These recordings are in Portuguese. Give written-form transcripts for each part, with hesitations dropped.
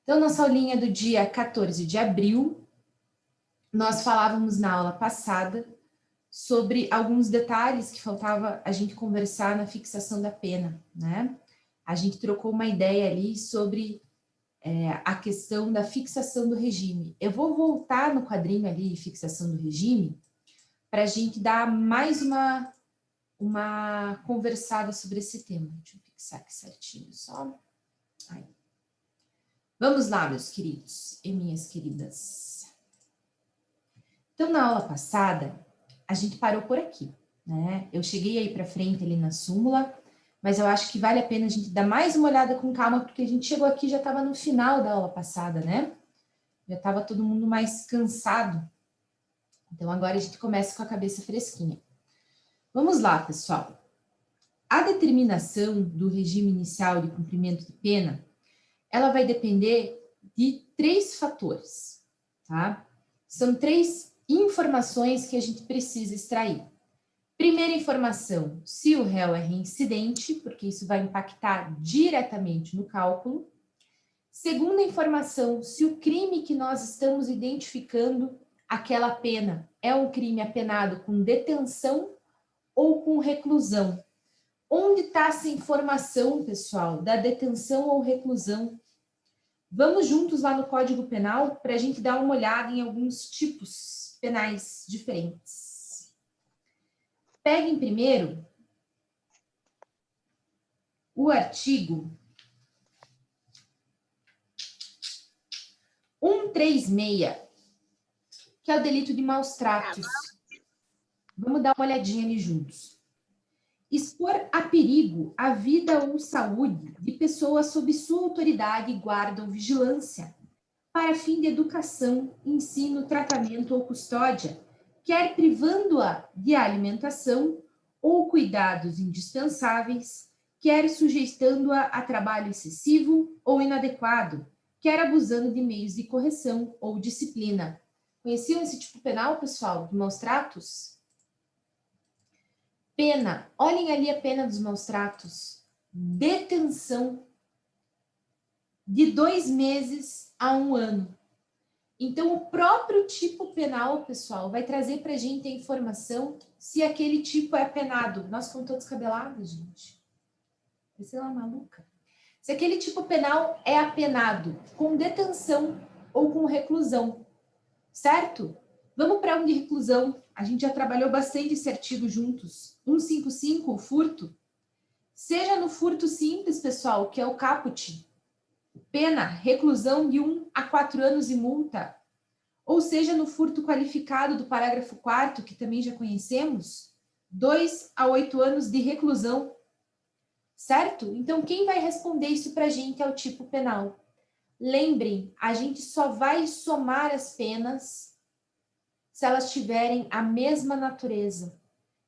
Então, nossa aulinha do dia 14 de abril, nós falávamos na aula passada sobre alguns detalhes que faltava a gente conversar na fixação da pena, né? A gente trocou uma ideia ali sobre a questão da fixação do regime. Eu vou voltar no quadrinho ali, fixação do regime, para a gente dar mais uma conversada sobre esse tema. Deixa eu fixar aqui certinho só. Aí. Vamos lá, meus queridos e minhas queridas. Então, na aula passada, a gente parou por aqui, né? Eu cheguei aí para frente ali na súmula, mas eu acho que vale a pena a gente dar mais uma olhada com calma, porque a gente chegou aqui e já estava no final da aula passada, né? Já estava todo mundo mais cansado. Então, agora a gente começa com a cabeça fresquinha. Vamos lá, pessoal. A determinação do regime inicial de cumprimento de pena, ela vai depender de 3 fatores, tá? São 3 informações que a gente precisa extrair. Primeira informação, se o réu é reincidente, porque isso vai impactar diretamente no cálculo. Segunda informação, se o crime que nós estamos identificando, aquela pena, é um crime apenado com detenção ou com reclusão. Onde está essa informação, pessoal, da detenção ou reclusão? Vamos juntos lá no Código Penal para a gente dar uma olhada em alguns tipos penais diferentes. Peguem primeiro o artigo 136, que é o delito de maus tratos. Vamos dar uma olhadinha ali juntos. Expor a perigo a vida ou saúde de pessoas sob sua autoridade, guarda ou vigilância, para fim de educação, ensino, tratamento ou custódia, quer privando-a de alimentação ou cuidados indispensáveis, quer sujeitando-a a trabalho excessivo ou inadequado, quer abusando de meios de correção ou disciplina. Conheciam esse tipo penal, pessoal, de maus tratos? Pena, olhem ali a pena dos maus tratos. Detenção de 2 meses a 1 ano. Então, o próprio tipo penal, pessoal, vai trazer para a gente a informação se aquele tipo é penado. Nós ficamos todos cabelados, gente. Sei lá, maluca. Se aquele tipo penal é apenado com detenção ou com reclusão, certo? Vamos para um de reclusão. A gente já trabalhou bastante esse artigo juntos. 155, o furto. Seja no furto simples, pessoal, que é o caput, pena, reclusão de 1 a 4 anos e multa. Ou seja, no furto qualificado do parágrafo 4º, que também já conhecemos, 2 a 8 anos de reclusão. Certo? Então, quem vai responder isso para a gente é o tipo penal. Lembrem, a gente só vai somar as penas se elas tiverem a mesma natureza.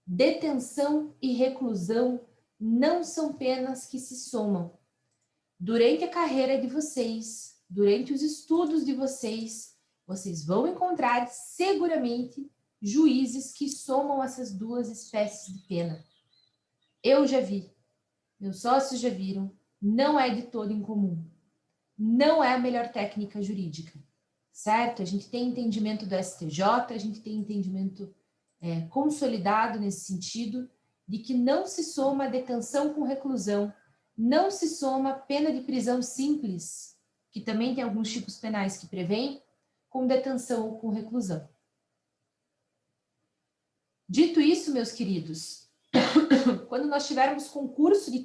Detenção e reclusão não são penas que se somam. Durante a carreira de vocês, durante os estudos de vocês, vocês vão encontrar seguramente juízes que somam essas 2 espécies de pena. Eu já vi, meus sócios já viram, não é de todo incomum. Não é a melhor técnica jurídica, certo? A gente tem entendimento do STJ, a gente tem entendimento consolidado nesse sentido, de que não se soma detenção com reclusão, não se soma pena de prisão simples, que também tem alguns tipos penais que prevêem, com detenção ou com reclusão. Dito isso, meus queridos, quando nós tivermos concurso de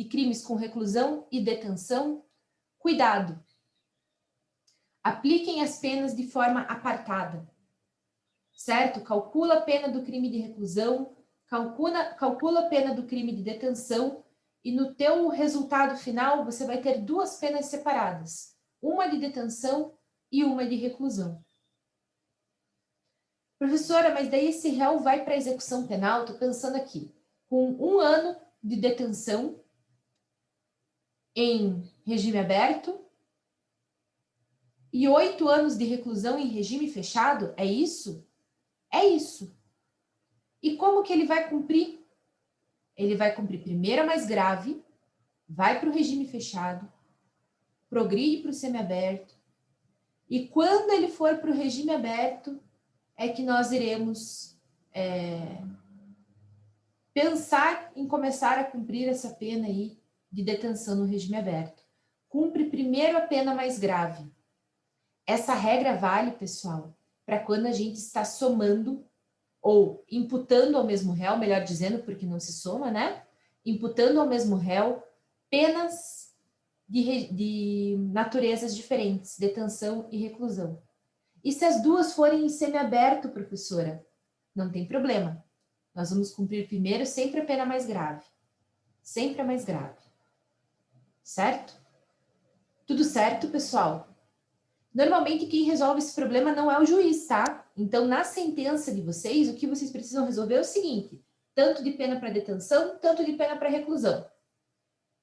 crimes com reclusão e detenção, cuidado. Apliquem as penas de forma apartada, certo? Calcula a pena do crime de reclusão, calcula a pena do crime de detenção, e no teu resultado final você vai ter 2 penas separadas, uma de detenção e uma de reclusão. Professora, mas daí esse réu vai para a execução penal? Estou pensando aqui, com 1 ano de detenção em regime aberto e 8 anos de reclusão em regime fechado, é isso? É isso. E como que ele vai cumprir? Ele vai cumprir primeiro a mais grave, vai para o regime fechado, progride para o semiaberto. E quando ele for para o regime aberto, é que nós iremos pensar em começar a cumprir essa pena aí de detenção no regime aberto. Cumpre primeiro a pena mais grave. Essa regra vale, pessoal, para quando a gente está somando ou imputando ao mesmo réu, melhor dizendo, porque não se soma, né? Imputando ao mesmo réu penas de naturezas diferentes, detenção e reclusão. E se as duas forem em semiaberto, professora? Não tem problema. Nós vamos cumprir primeiro sempre a pena mais grave. Sempre a mais grave. Certo? Tudo certo, pessoal? Normalmente quem resolve esse problema não é o juiz, tá? Então, na sentença de vocês, o que vocês precisam resolver é o seguinte: tanto de pena para detenção, tanto de pena para reclusão.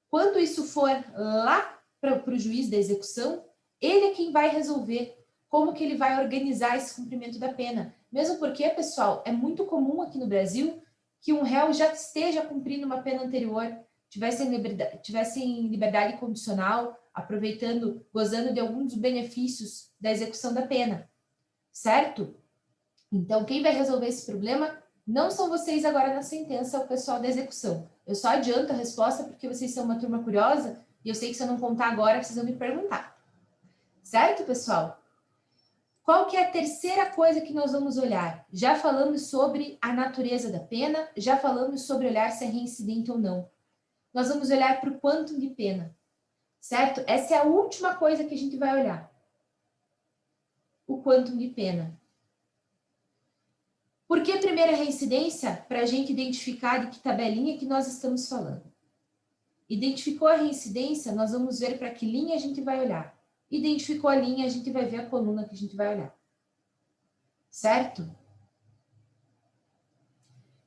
Quando isso for lá para o juiz da execução, ele é quem vai resolver como que ele vai organizar esse cumprimento da pena. Mesmo porque, pessoal, é muito comum aqui no Brasil que um réu já esteja cumprindo uma pena anterior, tivesse em liberdade condicional, aproveitando, gozando de alguns dos benefícios da execução da pena, certo? Então, quem vai resolver esse problema não são vocês agora na sentença, é o pessoal da execução. Eu só adianto a resposta porque vocês são uma turma curiosa e eu sei que se eu não contar agora, vocês vão me perguntar. Certo, pessoal? Qual que é a terceira coisa que nós vamos olhar? Já falamos sobre a natureza da pena, já falamos sobre olhar se é reincidente ou não. Nós vamos olhar para o quantum de pena, certo? Essa é a última coisa que a gente vai olhar. O quantum de pena. Por que a primeira reincidência? Para a gente identificar de que tabelinha que nós estamos falando. Identificou a reincidência, nós vamos ver para que linha a gente vai olhar. Identificou a linha, a gente vai ver a coluna que a gente vai olhar. Certo?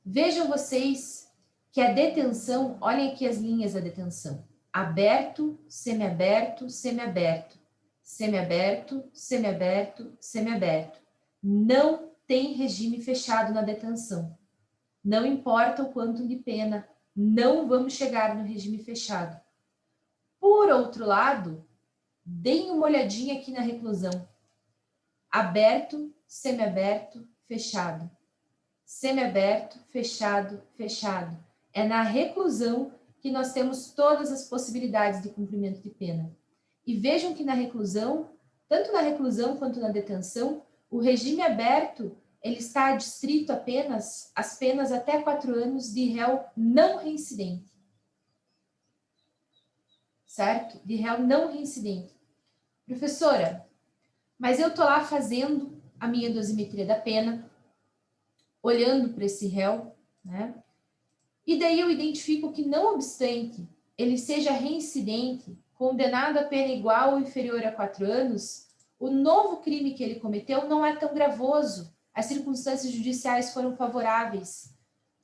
Vejam vocês que a detenção, olhem aqui as linhas da detenção. Aberto, semiaberto, semiaberto. Semiaberto, semiaberto, semiaberto. Não tem regime fechado na detenção. Não importa o quanto de pena, não vamos chegar no regime fechado. Por outro lado, deem uma olhadinha aqui na reclusão. Aberto, semiaberto, fechado. Semiaberto, fechado, fechado. É na reclusão que nós temos todas as possibilidades de cumprimento de pena. E vejam que na reclusão, tanto na reclusão quanto na detenção, o regime aberto, ele está adstrito apenas às penas até 4 anos de réu não reincidente. Certo? De réu não reincidente. Professora, mas eu estou lá fazendo a minha dosimetria da pena, olhando para esse réu, né? E daí eu identifico que, não obstante ele seja reincidente, condenado a pena igual ou inferior a 4 anos, o novo crime que ele cometeu não é tão gravoso. As circunstâncias judiciais foram favoráveis.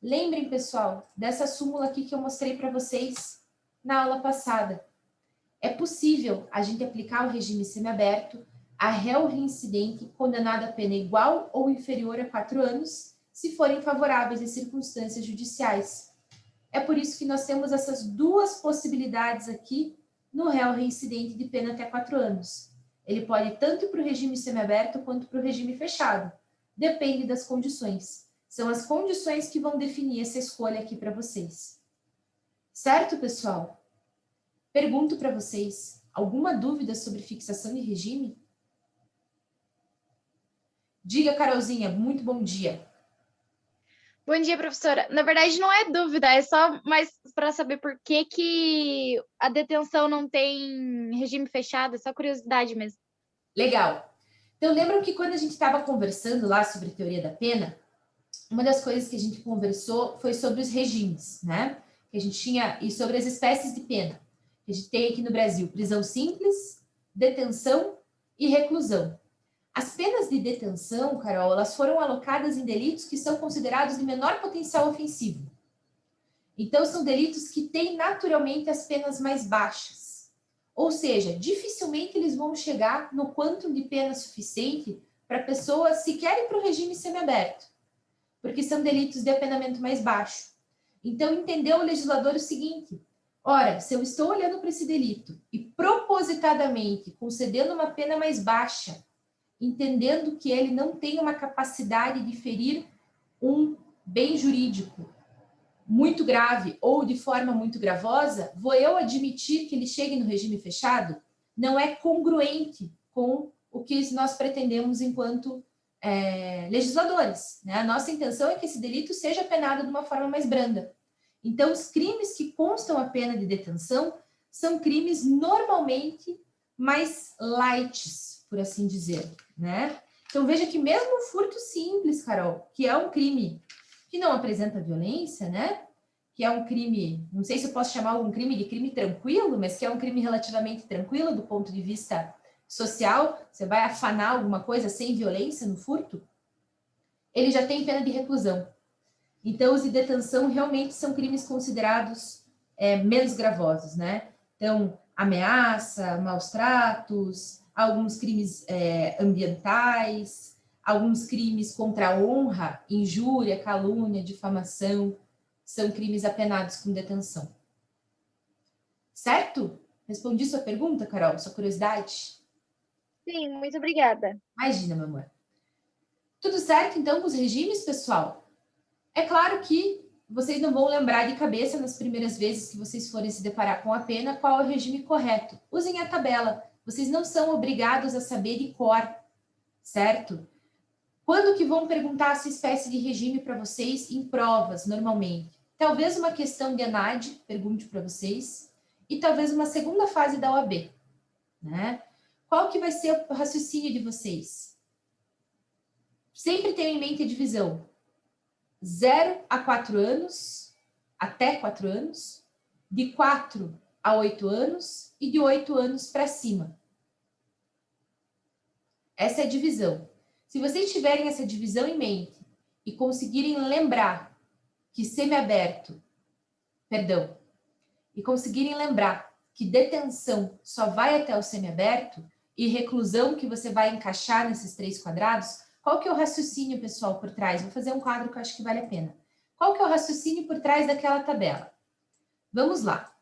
Lembrem, pessoal, dessa súmula aqui que eu mostrei para vocês na aula passada. É possível a gente aplicar o regime semiaberto a réu reincidente condenado a pena igual ou inferior a 4 anos, se forem favoráveis as circunstâncias judiciais. É por isso que nós temos essas duas possibilidades aqui no réu reincidente de pena até 4 anos. Ele pode ir tanto para o regime semiaberto quanto para o regime fechado. Depende das condições. São as condições que vão definir essa escolha aqui para vocês. Certo, pessoal? Pergunto para vocês, alguma dúvida sobre fixação de regime? Diga, Carolzinha, muito bom dia. Bom dia, professora. Na verdade, não é dúvida, é só mais para saber por que a detenção não tem regime fechado, é só curiosidade mesmo. Legal. Então, lembram que quando a gente estava conversando lá sobre teoria da pena, uma das coisas que a gente conversou foi sobre os regimes, né? Que a gente tinha, e sobre as espécies de pena. Que a gente tem aqui no Brasil: prisão simples, detenção e reclusão. As penas de detenção, Carol, elas foram alocadas em delitos que são considerados de menor potencial ofensivo. Então, são delitos que têm naturalmente as penas mais baixas. Ou seja, dificilmente eles vão chegar no quantum de pena suficiente para a pessoa sequer ir para o regime semiaberto, porque são delitos de apenamento mais baixo. Então, entendeu o legislador o seguinte: Ora, se eu estou olhando para esse delito e propositadamente concedendo uma pena mais baixa, entendendo que ele não tem uma capacidade de ferir um bem jurídico muito grave ou de forma muito gravosa, vou eu admitir que ele chegue no regime fechado? Não é congruente com o que nós pretendemos enquanto legisladores, né? A nossa intenção é que esse delito seja penado de uma forma mais branda. Então, os crimes que constam a pena de detenção são crimes normalmente mais lights, por assim dizer, né? Então, veja que mesmo o furto simples, Carol, que é um crime que não apresenta violência, né? Que é um crime, não sei se eu posso chamar algum crime de crime tranquilo, mas que é um crime relativamente tranquilo do ponto de vista social, você vai afanar alguma coisa sem violência no furto, ele já tem pena de reclusão. Então, os de detenção realmente são crimes considerados menos gravosos, né? Então, ameaça, maus tratos, alguns crimes ambientais, alguns crimes contra a honra, injúria, calúnia, difamação, são crimes apenados com detenção. Certo? Respondi sua pergunta, Carol? Sua curiosidade? Sim, muito obrigada. Imagina, meu amor. Tudo certo, então, com os regimes, pessoal? É claro que vocês não vão lembrar de cabeça nas primeiras vezes que vocês forem se deparar com a pena qual é o regime correto. Usem a tabela. Vocês não são obrigados a saber de cor, certo? Quando que vão perguntar essa espécie de regime para vocês em provas, normalmente? Talvez uma questão de ANAD, pergunte para vocês, e talvez uma segunda fase da OAB, né? Qual que vai ser o raciocínio de vocês? Sempre tenham em mente a divisão. 0 a 4 anos, até 4 anos, de 4 a 8 anos e de 8 anos para cima. Essa é a divisão. Se vocês tiverem essa divisão em mente e conseguirem lembrar que semiaberto, perdão, e conseguirem lembrar que detenção só vai até o semiaberto e reclusão que você vai encaixar nesses 3 quadrados, qual que é o raciocínio, pessoal, por trás? Vou fazer um quadro que eu acho que vale a pena. Qual que é o raciocínio por trás daquela tabela? Vamos lá.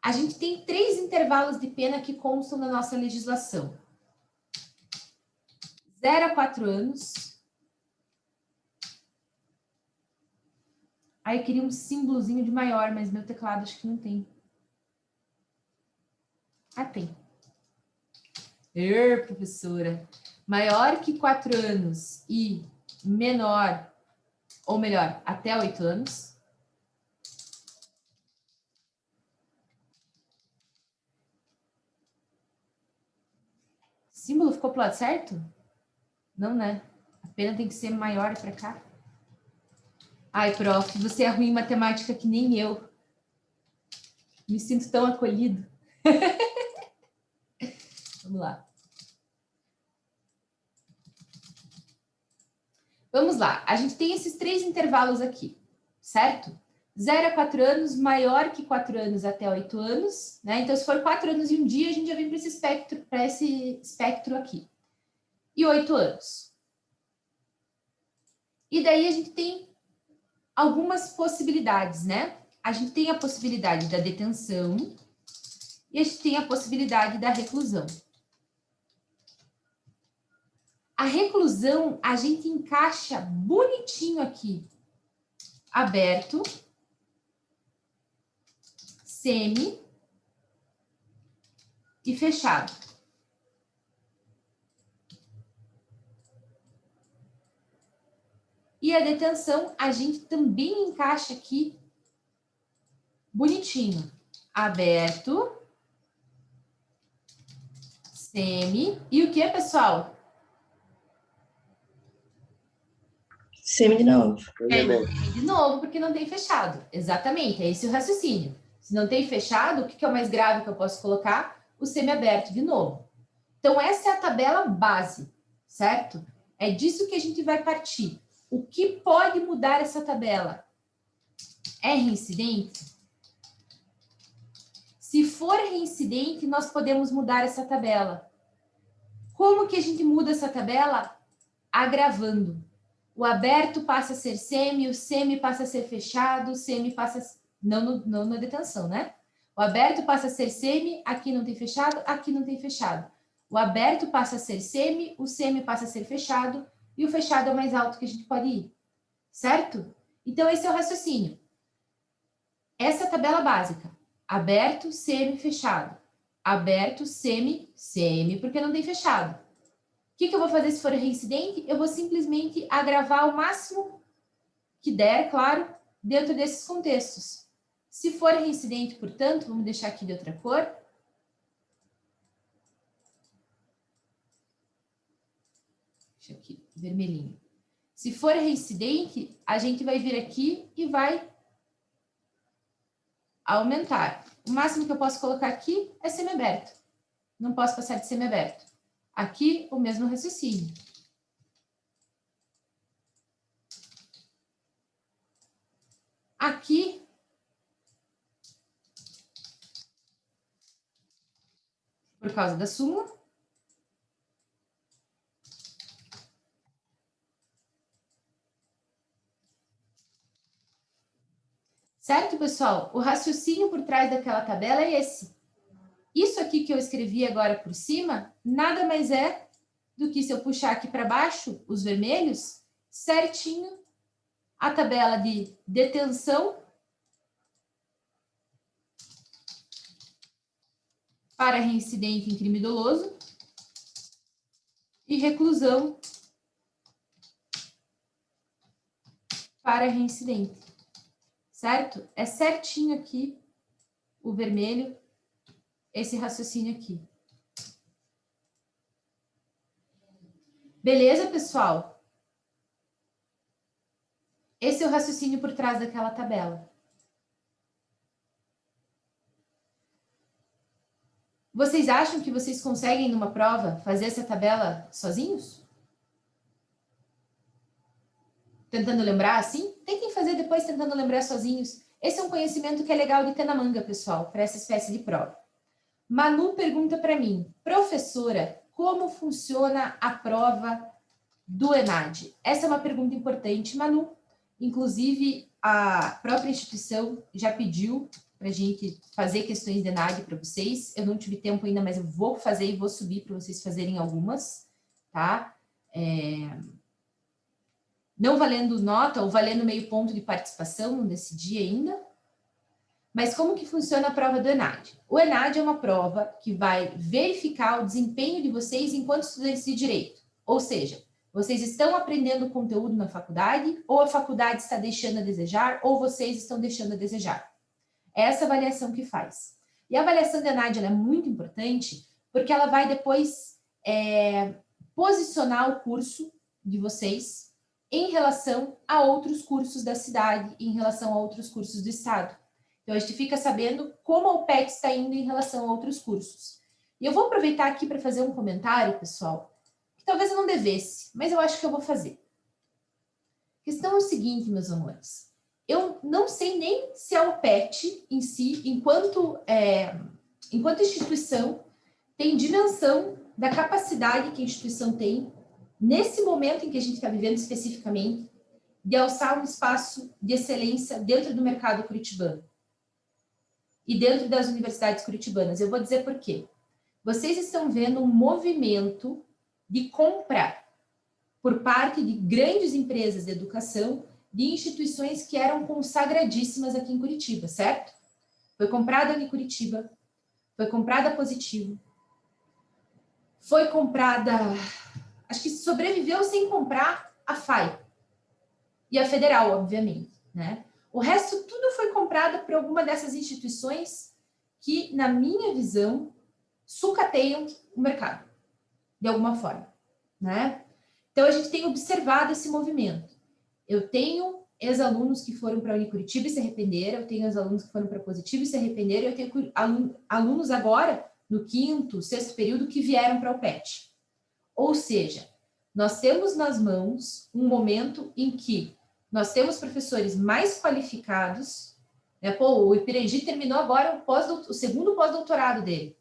A gente tem 3 intervalos de pena que constam na nossa legislação. 0 a 4 anos. Aí eu queria um símbolozinho de maior, mas meu teclado acho que não tem. Ah, tem. Professora. Maior que 4 anos e menor, ou melhor, até 8 anos. Símbolo ficou pro lado certo? Não, né? A pena tem que ser maior para cá. Ai, prof, você é ruim em matemática que nem eu. Me sinto tão acolhido. Vamos lá. Vamos lá. A gente tem esses 3 intervalos aqui, certo? 0 a 4 anos, maior que 4 anos até 8 anos, né? Então, se for 4 anos e um dia, a gente já vem para esse espectro aqui. E 8 anos. E daí a gente tem algumas possibilidades, né? A gente tem a possibilidade da detenção e a gente tem a possibilidade da reclusão. A reclusão, a gente encaixa bonitinho aqui. Aberto, semi e fechado. E a detenção, a gente também encaixa aqui bonitinho. Aberto, semi e o que, pessoal? Semi de novo. De novo, porque não tem fechado. Exatamente, é esse o raciocínio. Se não tem fechado, o que é o mais grave que eu posso colocar? O semiaberto de novo. Então, essa é a tabela base, certo? É disso que a gente vai partir. O que pode mudar essa tabela? É reincidente? Se for reincidente, nós podemos mudar essa tabela. Como que a gente muda essa tabela? Agravando. O aberto passa a ser semi, o semi passa a ser fechado, o semi passa não na detenção, né? O aberto passa a ser semi, aqui não tem fechado, aqui não tem fechado. O aberto passa a ser semi, o semi passa a ser fechado, e o fechado é o mais alto que a gente pode ir, certo? Então, esse é o raciocínio. Essa é a tabela básica. Aberto, semi, fechado. Aberto, semi, semi, porque não tem fechado. O que eu vou fazer se for reincidente? Eu vou simplesmente agravar o máximo que der, claro, dentro desses contextos. Se for reincidente, portanto, vamos deixar aqui de outra cor. Deixa aqui, vermelhinho. Se for reincidente, a gente vai vir aqui e vai aumentar. O máximo que eu posso colocar aqui é semiaberto. Não posso passar de semiaberto. Aqui, o mesmo raciocínio. Aqui, por causa da súmula. Certo, pessoal? O raciocínio por trás daquela tabela é esse. Isso aqui que eu escrevi agora por cima, nada mais é do que se eu puxar aqui para baixo, os vermelhos, certinho, a tabela de detenção para reincidente em crime doloso e reclusão para reincidente. Certo? É certinho aqui o vermelho, esse raciocínio aqui. Beleza, pessoal? Esse é o raciocínio por trás daquela tabela. Vocês acham que vocês conseguem, numa prova, fazer essa tabela sozinhos? Tentando lembrar assim? Tentem fazer depois tentando lembrar sozinhos. Esse é um conhecimento que é legal de ter na manga, pessoal, para essa espécie de prova. Manu pergunta para mim, professora, como funciona a prova do ENAD? Essa é uma pergunta importante, Manu. Inclusive, a própria instituição já pediu para a gente fazer questões de ENAD para vocês. Eu não tive tempo ainda, mas eu vou fazer e vou subir para vocês fazerem algumas, tá? Não valendo nota ou valendo meio ponto de participação, não decidi ainda. Mas como que funciona a prova do ENAD? O ENAD é uma prova que vai verificar o desempenho de vocês enquanto estudantes de direito. Ou seja, vocês estão aprendendo o conteúdo na faculdade, ou a faculdade está deixando a desejar, ou vocês estão deixando a desejar. É essa avaliação que faz. E a avaliação do ENAD é muito importante, porque ela vai depois posicionar o curso de vocês em relação a outros cursos da cidade, em relação a outros cursos do estado. Então, a gente fica sabendo como o PET está indo em relação a outros cursos. E eu vou aproveitar aqui para fazer um comentário, pessoal, que talvez eu não devesse, mas eu acho que eu vou fazer. A questão é o seguinte, meus amores. Eu não sei nem se a UPET em si, enquanto instituição, tem dimensão da capacidade que a instituição tem, nesse momento em que a gente está vivendo especificamente, de alçar um espaço de excelência dentro do mercado curitibano e dentro das universidades curitibanas. Eu vou dizer por quê. Vocês estão vendo um movimento de compra por parte de grandes empresas de educação de instituições que eram consagradíssimas aqui em Curitiba, certo? Foi comprada a Unicuritiba, foi comprada a Positivo, foi comprada, acho que sobreviveu sem comprar a FAI e a Federal, obviamente, né? O resto tudo foi comprado por alguma dessas instituições que, na minha visão, sucateiam o mercado, de alguma forma, né? Então, a gente tem observado esse movimento. Eu tenho ex-alunos que foram para a Unicuritiba e se arrependeram, eu tenho ex-alunos que foram para a Positivo e se arrependeram, eu tenho alunos agora, no 5º, 6º período, que vieram para o PET. Ou seja, nós temos nas mãos um momento em que nós temos professores mais qualificados, né? Pô, o Ipirangi terminou agora o segundo pós-doutorado dele,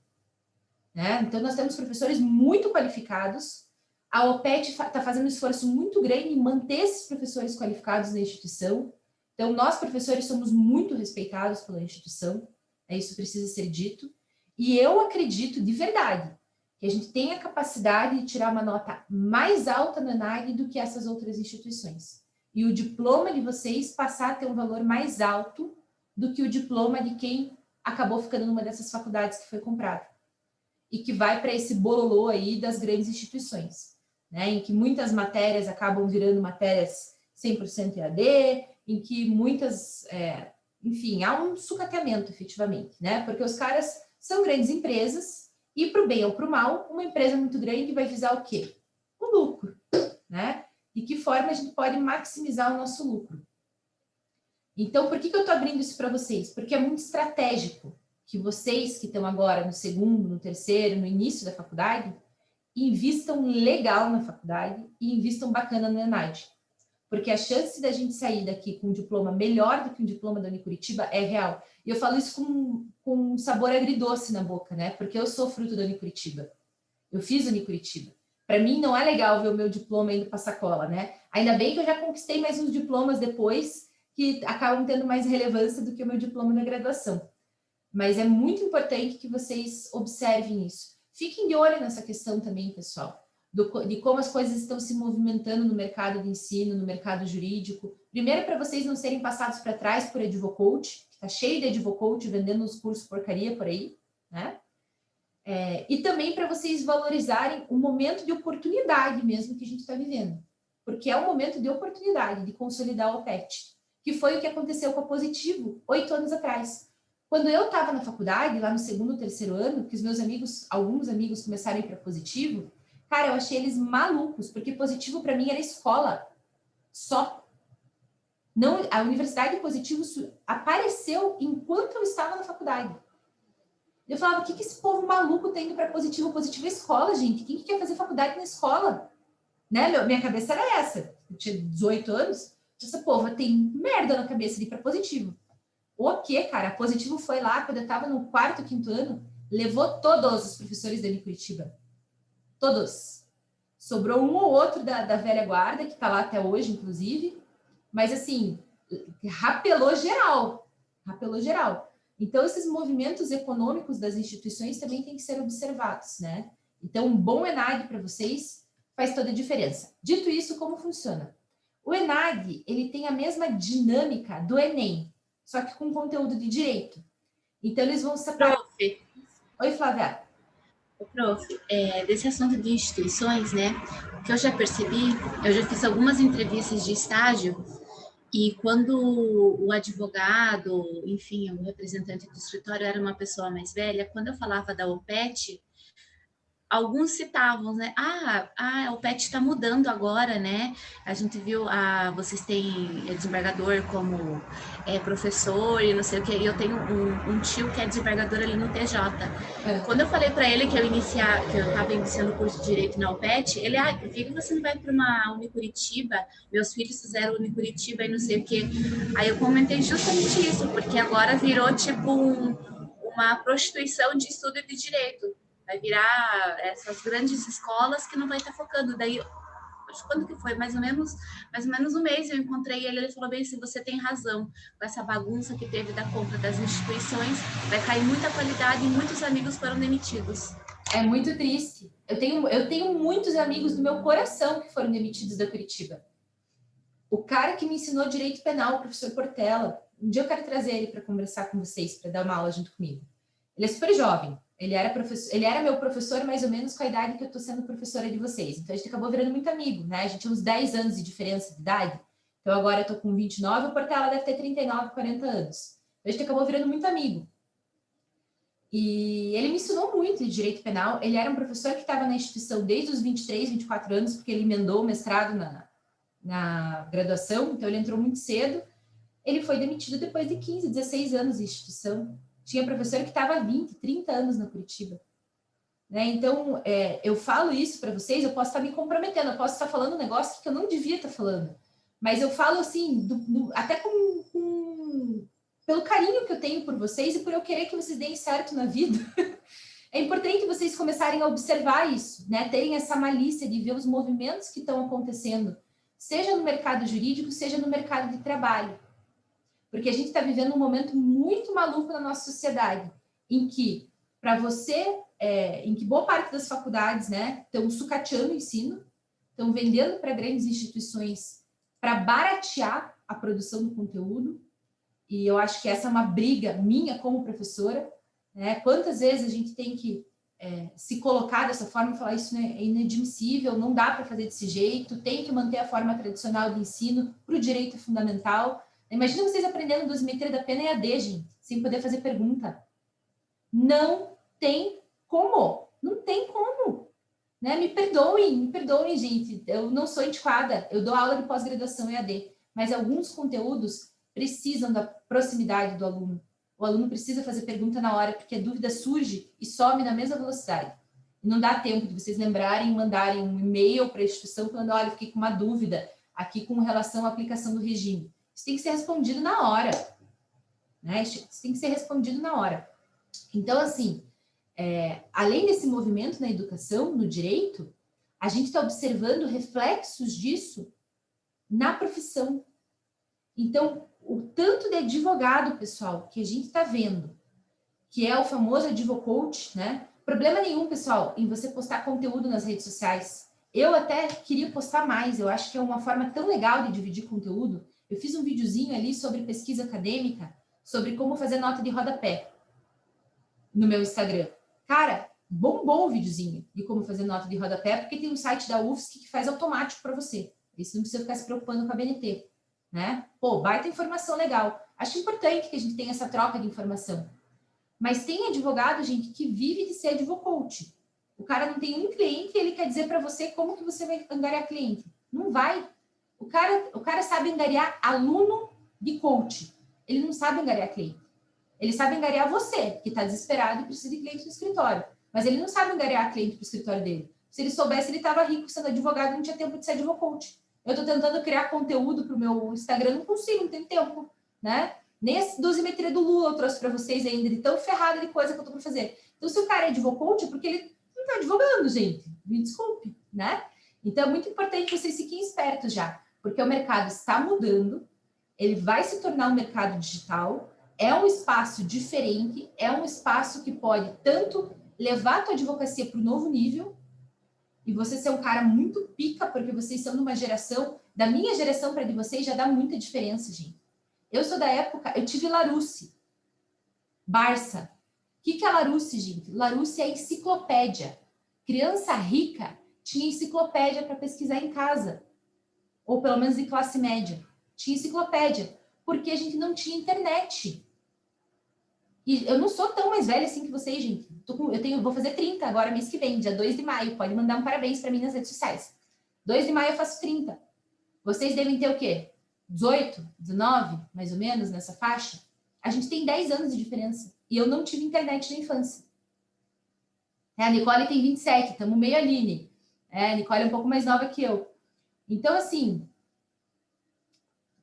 né? Então, nós temos professores muito qualificados. A OPET está fazendo um esforço muito grande em manter esses professores qualificados na instituição. Então, nós, professores, somos muito respeitados pela instituição, isso precisa ser dito, e eu acredito de verdade que a gente tem a capacidade de tirar uma nota mais alta no ENAD do que essas outras instituições. E o diploma de vocês passar a ter um valor mais alto do que o diploma de quem acabou ficando numa dessas faculdades que foi comprado. E que vai para esse bololô aí das grandes instituições, né? Em que muitas matérias acabam virando matérias 100% EAD, em que muitas, enfim, há um sucateamento efetivamente, né? Porque os caras são grandes empresas e, para o bem ou para o mal, uma empresa muito grande vai visar o quê? O lucro, né? De que forma a gente pode maximizar o nosso lucro? Então, por que eu estou abrindo isso para vocês? Porque é muito estratégico que vocês que estão agora no segundo, no terceiro, no início da faculdade, invistam legal na faculdade e invistam bacana no ENAD. Porque a chance da gente sair daqui com um diploma melhor do que um diploma da Unicuritiba é real. E eu falo isso com um sabor agridoce na boca, né? Porque eu sou fruto da Unicuritiba. Eu fiz Unicuritiba. Para mim não é legal ver o meu diploma indo para sacola, né? Ainda bem que eu já conquistei mais uns diplomas depois que acabam tendo mais relevância do que o meu diploma na graduação. Mas é muito importante que vocês observem isso. Fiquem de olho nessa questão também, pessoal, de como as coisas estão se movimentando no mercado de ensino, no mercado jurídico. Primeiro, para vocês não serem passados para trás por advocoach, que está cheio de advocoach vendendo uns cursos porcaria por aí, né? E também para vocês valorizarem o momento de oportunidade mesmo que a gente está vivendo. Porque é um momento de oportunidade de consolidar o OPET, que foi o que aconteceu com a Positivo 8 anos atrás. Quando eu estava na faculdade, lá no segundo, terceiro ano, que os meus amigos, alguns amigos começaram a ir para Positivo, cara, eu achei eles malucos, porque Positivo para mim era escola só. Não, a Universidade Positivo apareceu enquanto eu estava na faculdade. Eu falava, o que esse povo maluco tem indo para Positivo? Positivo é escola, gente. Quem que quer fazer faculdade na escola? Né? Minha cabeça era essa. Eu tinha 18 anos. Essa povo tem merda na cabeça de ir para Positivo. O quê, cara? A Positivo foi lá, quando eu estava no quarto, quinto ano, levou todos os professores da Unicuritiba. Todos. Sobrou um ou outro da velha guarda, que está lá até hoje, inclusive. Mas, assim, rapelou geral. Rapelou geral. Então, esses movimentos econômicos das instituições também têm que ser observados, né? Então, um bom ENAD para vocês faz toda a diferença. Dito isso, como funciona? O ENAD, ele tem a mesma dinâmica do Enem, só que com conteúdo de direito. Então, eles vão separar... Prof. Oi, Flávia. Prof, desse assunto de instituições, né? O que eu já percebi, eu já fiz algumas entrevistas de estágio e quando o advogado, enfim, o representante do escritório era uma pessoa mais velha, quando eu falava da OPET, alguns citavam, né? A OPET está mudando agora, né? A gente viu, vocês têm desembargador como professor e não sei o que. Eu tenho um tio que é desembargador ali no TJ. Quando eu falei para ele que eu estava iniciando o curso de Direito na OPET, ele, por que você não vai para uma Unicuritiba? Meus filhos fizeram Unicuritiba e não sei o que. Aí eu comentei justamente isso, porque agora virou tipo uma prostituição de estudo de direito. Vai virar essas grandes escolas que não vai estar focando. Daí, quando que foi? Mais ou menos um mês eu encontrei ele falou bem assim, você tem razão, com essa bagunça que teve da compra das instituições, vai cair muita qualidade e muitos amigos foram demitidos. É muito triste. Eu tenho muitos amigos do meu coração que foram demitidos da Curitiba. O cara que me ensinou direito penal, o professor Portela, um dia eu quero trazer ele para conversar com vocês, para dar uma aula junto comigo. Ele é super jovem. Ele era meu professor mais ou menos com a idade que eu estou sendo professora de vocês. Então, a gente acabou virando muito amigo, né? A gente tinha uns 10 anos de diferença de idade. Então, agora eu estou com 29, o Portela deve ter 39, 40 anos. Então, a gente acabou virando muito amigo. E ele me ensinou muito de direito penal. Ele era um professor que estava na instituição desde os 23, 24 anos, porque ele emendou o mestrado na graduação. Então, ele entrou muito cedo. Ele foi demitido depois de 15, 16 anos de instituição. Tinha professor que estava há 20, 30 anos na Curitiba. Né? Então, eu falo isso para vocês, eu posso estar me comprometendo, eu posso estar falando um negócio que eu não devia estar falando. Mas eu falo assim, até pelo carinho que eu tenho por vocês e por eu querer que vocês deem certo na vida. É importante vocês começarem a observar isso, né? Terem essa malícia de ver os movimentos que estão acontecendo, seja no mercado jurídico, seja no mercado de trabalho. Porque a gente está vivendo um momento muito maluco na nossa sociedade, em que, em que boa parte das faculdades, né, estão sucateando o ensino, estão vendendo para grandes instituições para baratear a produção do conteúdo, e eu acho que essa é uma briga minha como professora, né? Quantas vezes a gente tem que se colocar dessa forma e falar isso é inadmissível, não dá para fazer desse jeito, tem que manter a forma tradicional de ensino para o direito fundamental. Imagina vocês aprendendo dosimetria da pena EAD, gente, sem poder fazer pergunta. Não tem como, não tem como. Né? Me perdoem, gente, eu não sou antiquada, eu dou aula de pós-graduação EAD, mas alguns conteúdos precisam da proximidade do aluno. O aluno precisa fazer pergunta na hora, porque a dúvida surge e some na mesma velocidade. Não dá tempo de vocês lembrarem e mandarem um e-mail para a instituição falando, olha, fiquei com uma dúvida aqui com relação à aplicação do regime. Isso tem que ser respondido na hora. Né? Isso tem que ser respondido na hora. Então, assim, além desse movimento na educação, no direito, a gente está observando reflexos disso na profissão. Então, o tanto de advogado, pessoal, que a gente está vendo, que é o famoso advocoach, né? Problema nenhum, pessoal, em você postar conteúdo nas redes sociais. Eu até queria postar mais, eu acho que é uma forma tão legal de dividir conteúdo. Eu fiz um videozinho ali sobre pesquisa acadêmica, sobre como fazer nota de rodapé no meu Instagram. Cara, bombou o videozinho de como fazer nota de rodapé, porque tem um site da UFSC que faz automático para você. Isso não precisa ficar se preocupando com a BNT. Né? Pô, baita informação legal. Acho importante que a gente tenha essa troca de informação. Mas tem advogado, gente, que vive de ser advocoach. O cara não tem um cliente e ele quer dizer para você como que você vai angariar cliente. Não vai. O cara sabe angariar aluno de coach. Ele não sabe angariar cliente. Ele sabe angariar você, que está desesperado e precisa de cliente no escritório. Mas ele não sabe angariar cliente para o escritório dele. Se ele soubesse, ele estava rico sendo advogado e não tinha tempo de ser advocoach. Eu estou tentando criar conteúdo para o meu Instagram, não consigo, não tenho tempo, né? Nem a dosimetria do Lula eu trouxe para vocês ainda, de tão ferrada de coisa que eu estou para fazer. Então, se o cara é advocoach, é porque ele não está advogando, gente. Me desculpe, né? Então, é muito importante que vocês fiquem espertos já, porque o mercado está mudando, ele vai se tornar um mercado digital, é um espaço diferente, é um espaço que pode tanto levar a tua advocacia para o novo nível, e você ser um cara muito pica, porque vocês são de uma geração, da minha geração para de vocês já dá muita diferença, gente. Eu sou da época, eu tive Larousse, Barça. O que é Larousse, gente? Larousse é enciclopédia. Criança rica tinha enciclopédia para pesquisar em casa, ou pelo menos em classe média. Tinha enciclopédia, porque a gente não tinha internet. E eu não sou tão mais velha assim que vocês, gente. Vou fazer 30 agora, mês que vem, dia 2 de maio. Pode mandar um parabéns para mim nas redes sociais. 2 de maio eu faço 30. Vocês devem ter o quê? 18, 19, mais ou menos, nessa faixa? A gente tem 10 anos de diferença. E eu não tive internet na infância. A Nicole tem 27, estamos meio Aline. A Nicole é um pouco mais nova que eu. Então, assim,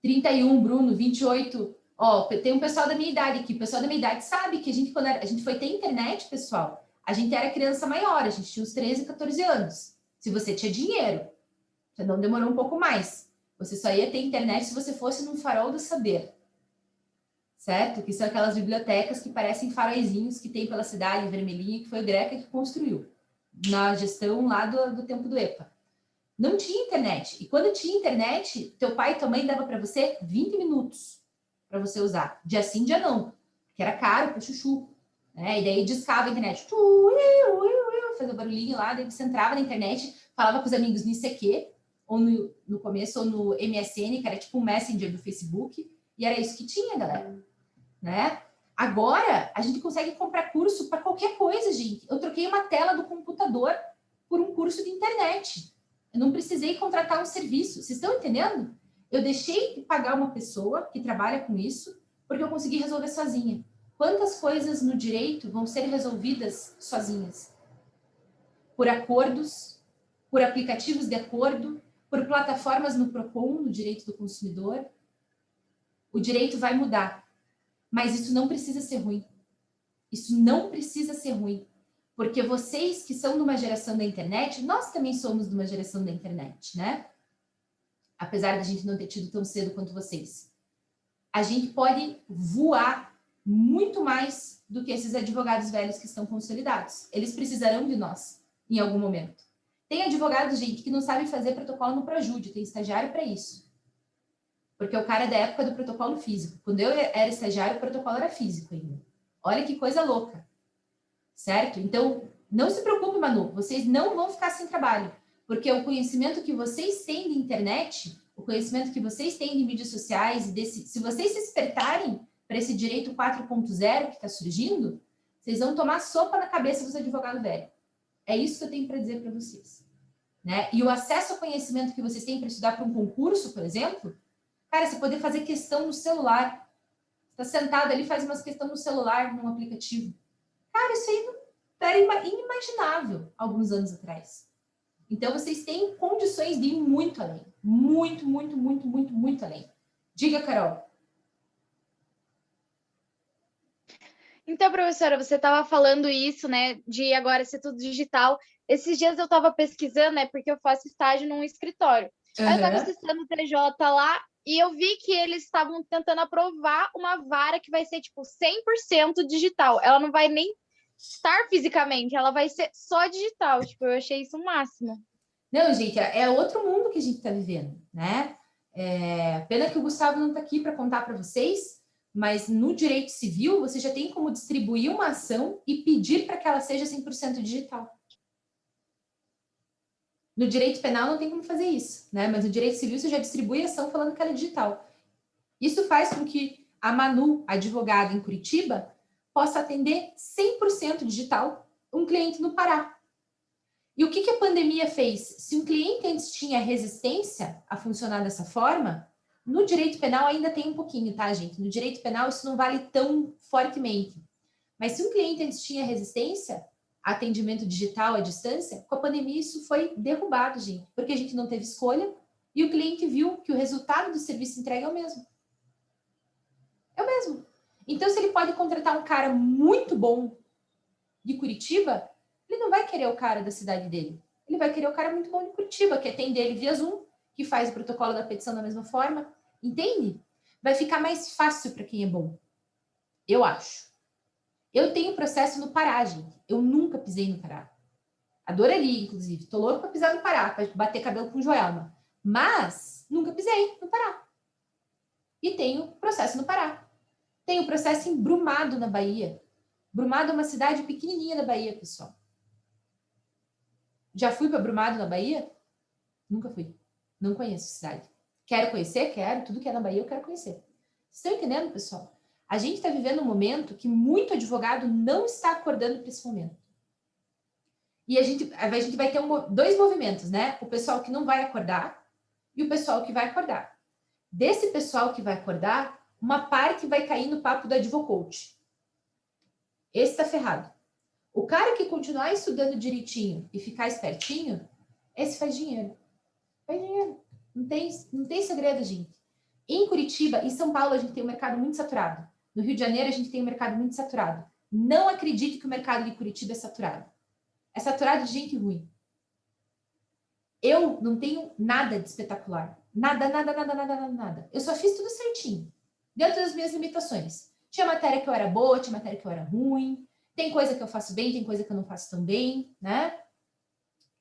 31, Bruno, 28... Ó, tem um pessoal da minha idade aqui. O pessoal da minha idade sabe que quando a gente foi ter internet, pessoal, a gente era criança maior, a gente tinha uns 13, 14 anos. Se você tinha dinheiro, você não demorou um pouco mais. Você só ia ter internet se você fosse num farol do saber. Certo? Que são aquelas bibliotecas que parecem faróizinhos que tem pela cidade, vermelhinha, que foi o Greca que construiu. Na gestão lá do tempo do EPA. Não tinha internet. E quando tinha internet, teu pai e tua mãe dava para você 20 minutos. Para você usar. Dia sim, dia não. Porque era caro para chuchu. Né? E daí discava a internet. Fazia barulhinho lá, daí você entrava na internet, falava com os amigos no ICQ, ou no começo, ou no MSN, que era tipo um Messenger do Facebook, e era isso que tinha, galera. Né? Agora, a gente consegue comprar curso para qualquer coisa, gente. Eu troquei uma tela do computador por um curso de internet. Eu não precisei contratar um serviço. Vocês estão entendendo? Eu deixei de pagar uma pessoa que trabalha com isso, porque eu consegui resolver sozinha. Quantas coisas no direito vão ser resolvidas sozinhas? Por acordos, por aplicativos de acordo, por plataformas no Procon, no direito do consumidor. O direito vai mudar, mas isso não precisa ser ruim. Isso não precisa ser ruim, porque vocês que são de uma geração da internet, nós também somos de uma geração da internet, né? Apesar da gente não ter tido tão cedo quanto vocês. a gente pode voar muito mais do que esses advogados velhos que estão consolidados. Eles precisarão de nós em algum momento. Tem advogado, gente, que não sabe fazer protocolo no Projude, tem estagiário para isso. Porque o cara é da época do protocolo físico. Quando eu era estagiário, o protocolo era físico ainda. Olha que coisa louca. Certo? Então, não se preocupe, Manu, vocês não vão ficar sem trabalho. Porque o conhecimento que vocês têm de internet, o conhecimento que vocês têm de mídias sociais, se vocês se despertarem para esse direito 4.0 que está surgindo, vocês vão tomar sopa na cabeça dos advogados velhos. É isso que eu tenho para dizer para vocês. Né? E o acesso ao conhecimento que vocês têm para estudar para um concurso, por exemplo, cara, você poder fazer questão no celular. Está sentado ali, faz umas questões no celular, num aplicativo. Cara, isso aí não era inimaginável alguns anos atrás. Então, vocês têm condições de ir muito além. Muito, muito, muito, muito, muito além. Diga, Carol. Então, professora, você estava falando isso, né, de agora ser tudo digital. Esses dias eu estava pesquisando, né, porque eu faço estágio num escritório. Aí eu estava acessando o TJ lá e eu vi que eles estavam tentando aprovar uma vara que vai ser, tipo, 100% digital. Ela não vai nem estar fisicamente, ela vai ser só digital. Tipo, eu achei isso o máximo. Não, gente, é outro mundo que a gente está vivendo, né? Pena que o Gustavo não está aqui para contar para vocês, mas no direito civil você já tem como distribuir uma ação e pedir para que ela seja 100% digital. No direito penal não tem como fazer isso, né? Mas no direito civil você já distribui a ação falando que ela é digital. Isso faz com que a Manu, advogada em Curitiba, possa atender 100% digital um cliente no Pará. E o que a pandemia fez? Se um cliente antes tinha resistência a funcionar dessa forma, no direito penal ainda tem um pouquinho, tá, gente? No direito penal isso não vale tão fortemente. Mas se um cliente antes tinha resistência a atendimento digital à distância, com a pandemia isso foi derrubado, gente. Porque a gente não teve escolha e o cliente viu que o resultado do serviço entregue é o mesmo. É o mesmo. Então, se ele pode contratar um cara muito bom de Curitiba, ele não vai querer o cara da cidade dele. Ele vai querer o cara muito bom de Curitiba, que atende ele via Zoom, que faz o protocolo da petição da mesma forma. Entende? Vai ficar mais fácil para quem é bom. Eu acho. Eu tenho processo no Pará, gente. Eu nunca pisei no Pará. Adoraria, inclusive. Tô louco para pisar no Pará, para bater cabelo com Joelma. Mas nunca pisei no Pará. E tenho processo no Pará. Tenho processo em Brumado, na Bahia. Brumado é uma cidade pequenininha da Bahia, pessoal. Já fui para Brumado, na Bahia? Nunca fui. Não conheço a cidade. Quero conhecer? Quero. Tudo que é na Bahia eu quero conhecer. Vocês estão entendendo, pessoal? A gente está vivendo um momento que muito advogado não está acordando para esse momento. E a gente vai ter dois movimentos, né? O pessoal que não vai acordar e o pessoal que vai acordar. Desse pessoal que vai acordar, uma parte vai cair no papo do advocoach. Esse está ferrado. O cara que continuar estudando direitinho e ficar espertinho, esse faz dinheiro. Faz dinheiro. Não tem segredo, gente. Em Curitiba, em São Paulo, a gente tem um mercado muito saturado. No Rio de Janeiro, a gente tem um mercado muito saturado. Não acredite que o mercado de Curitiba é saturado. É saturado de gente ruim. Eu não tenho nada de espetacular. Nada, nada, nada, nada, nada, nada. Eu só fiz tudo certinho. Dentro das minhas limitações. Tinha matéria que eu era boa, tinha matéria que eu era ruim. Tem coisa que eu faço bem, tem coisa que eu não faço tão bem, né?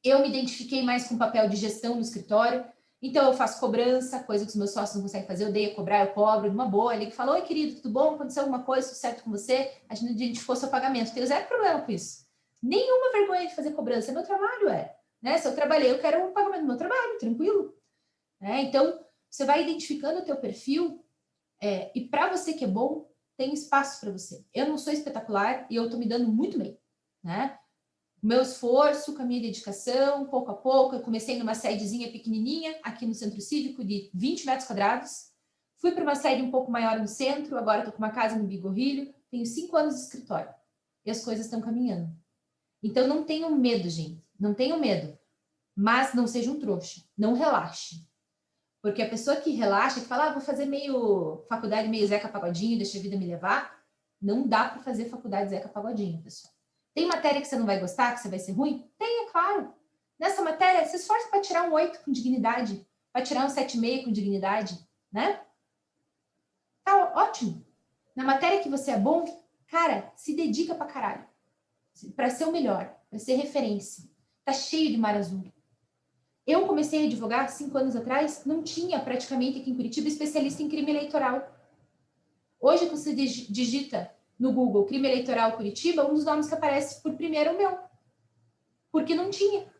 Eu me identifiquei mais com o papel de gestão no escritório. Então, eu faço cobrança, coisa que os meus sócios não conseguem fazer. Eu odeio cobrar, eu cobro numa boa. Ele que fala, oi, querido, tudo bom? Aconteceu alguma coisa? Tudo certo com você? A gente identificou seu pagamento. Tenho zero problema com isso. Nenhuma vergonha de fazer cobrança. É meu trabalho, né? Se eu trabalhei, eu quero um pagamento do meu trabalho, tranquilo. Então, você vai identificando o teu perfil e para você que é bom, tem espaço para você. Eu não sou espetacular e eu estou me dando muito bem, né? Meu esforço, com a minha dedicação, pouco a pouco, eu comecei numa sedezinha pequenininha aqui no Centro Cívico de 20 metros quadrados, fui para uma sede um pouco maior no centro, agora estou com uma casa no Bigorrilho, tenho 5 anos de escritório e as coisas estão caminhando. Então não tenham medo, gente, não tenham medo, mas não seja um trouxa, não relaxe. Porque a pessoa que relaxa, que fala, vou fazer meio faculdade, meio Zeca Pagodinho, deixa a vida me levar, não dá para fazer faculdade Zeca Pagodinho, pessoal. Tem matéria que você não vai gostar, que você vai ser ruim? Tem, é claro. Nessa matéria, se esforça para tirar um 8 com dignidade, para tirar um 7,5 com dignidade, né? ótimo. Na matéria que você é bom, cara, se dedica pra caralho. Pra ser o melhor, pra ser referência. Tá cheio de mar azul. Eu comecei a advogar 5 anos atrás, não tinha praticamente aqui em Curitiba especialista em crime eleitoral. Hoje, quando você digita no Google crime eleitoral Curitiba, um dos nomes que aparece por primeiro é o meu. Porque não tinha.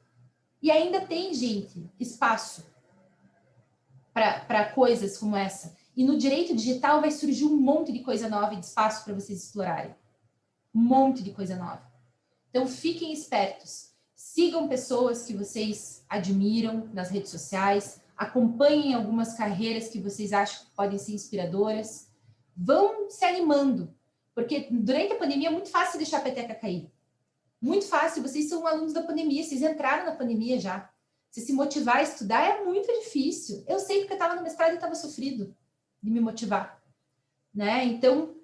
E ainda tem, gente, espaço para coisas como essa. E no direito digital vai surgir um monte de coisa nova e de espaço para vocês explorarem. Um monte de coisa nova. Então, fiquem espertos. Sigam pessoas que vocês admiram nas redes sociais. Acompanhem algumas carreiras que vocês acham que podem ser inspiradoras. Vão se animando. Porque durante a pandemia é muito fácil deixar a peteca cair. Muito fácil. Vocês são alunos da pandemia. Vocês entraram na pandemia já. Se motivar a estudar é muito difícil. Eu sei porque eu estava no mestrado e estava sofrido de me motivar. Né? Então,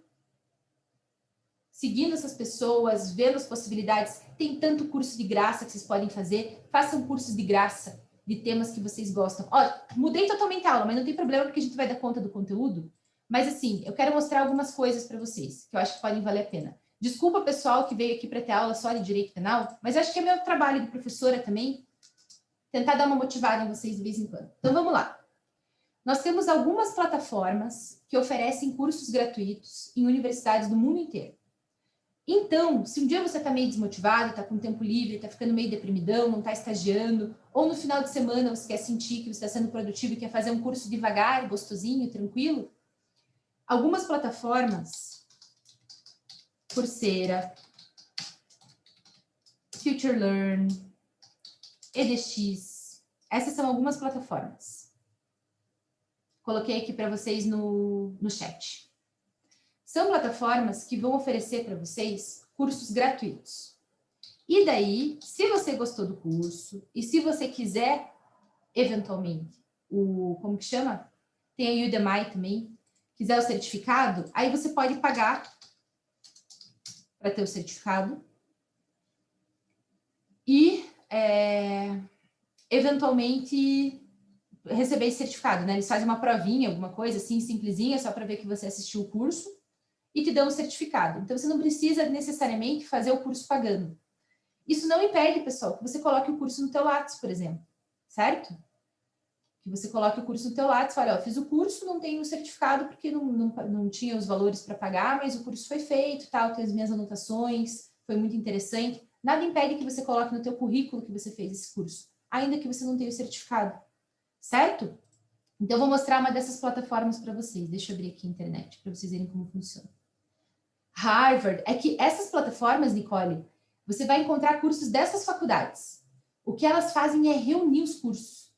seguindo essas pessoas, vendo as possibilidades, tem tanto curso de graça que vocês podem fazer. Façam cursos de graça de temas que vocês gostam. Ó, mudei totalmente a aula, mas não tem problema porque a gente vai dar conta do conteúdo. Mas assim, eu quero mostrar algumas coisas para vocês que eu acho que podem valer a pena. Desculpa, pessoal, que veio aqui para ter aula só de direito penal, mas acho que é meu trabalho de professora também tentar dar uma motivada em vocês de vez em quando. Então, vamos lá. Nós temos algumas plataformas que oferecem cursos gratuitos em universidades do mundo inteiro. Então, se um dia você está meio desmotivado, está com tempo livre, está ficando meio deprimidão, não está estagiando, ou no final de semana você quer sentir que você está sendo produtivo e quer fazer um curso devagar, gostosinho, tranquilo, algumas plataformas, Coursera, FutureLearn, EDX, essas são algumas plataformas. Coloquei aqui para vocês no chat. São plataformas que vão oferecer para vocês cursos gratuitos. E daí, se você gostou do curso, e se você quiser, eventualmente, como que chama? Tem a Udemy também, quiser o certificado, aí você pode pagar para ter o certificado. E, eventualmente, receber esse certificado, né? Eles fazem uma provinha, alguma coisa assim, simplesinha, só para ver que você assistiu o curso, e te dão um certificado. Então, você não precisa necessariamente fazer o curso pagando. Isso não impede, pessoal, que você coloque o curso no teu Lattes, por exemplo, certo? Que você coloque o curso no teu Lattes, fala, ó, fiz o curso, não tenho o certificado porque não tinha os valores para pagar, mas o curso foi feito, tal, tenho as minhas anotações, foi muito interessante. Nada impede que você coloque no teu currículo que você fez esse curso, ainda que você não tenha o certificado, certo? Então, eu vou mostrar uma dessas plataformas para vocês. Deixa eu abrir aqui a internet para vocês verem como funciona. Harvard, é que essas plataformas, Nicole, você vai encontrar cursos dessas faculdades. O que elas fazem é reunir os cursos.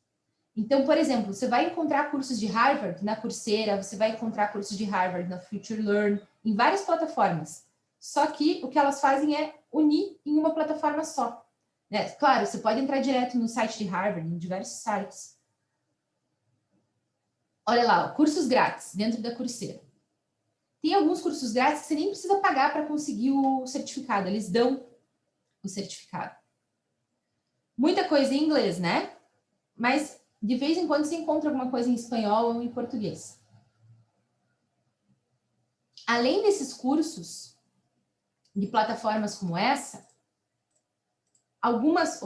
Então, por exemplo, você vai encontrar cursos de Harvard na Coursera, você vai encontrar cursos de Harvard na FutureLearn, em várias plataformas. Só que o que elas fazem é unir em uma plataforma só. Né? Claro, você pode entrar direto no site de Harvard, em diversos sites. Olha lá, ó, cursos grátis dentro da Coursera. Tem alguns cursos grátis que você nem precisa pagar para conseguir o certificado. Eles dão o certificado. Muita coisa em inglês, né? Mas, de vez em quando, você encontra alguma coisa em espanhol ou em português. Além desses cursos de plataformas como essa, algumas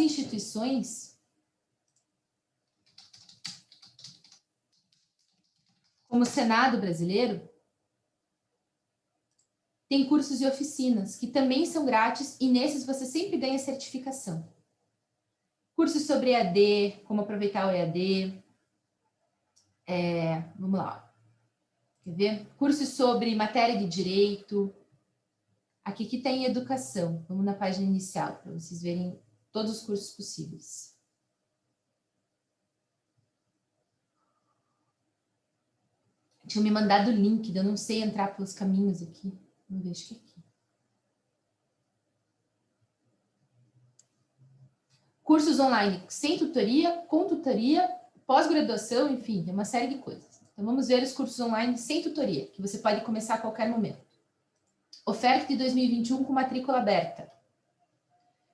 instituições, como o Senado brasileiro, tem cursos e oficinas que também são grátis e nesses você sempre ganha certificação. Cursos sobre EAD, como aproveitar o EAD. Vamos lá. Quer ver? Cursos sobre matéria de direito. Aqui que tem educação. Vamos na página inicial para vocês verem todos os cursos possíveis. Tinha me mandado o link, eu não sei entrar pelos caminhos aqui. Vamos ver, acho que é aqui. Cursos online sem tutoria, com tutoria, pós-graduação, enfim, tem uma série de coisas. Então, vamos ver os cursos online sem tutoria, que você pode começar a qualquer momento. Oferta de 2021 com matrícula aberta.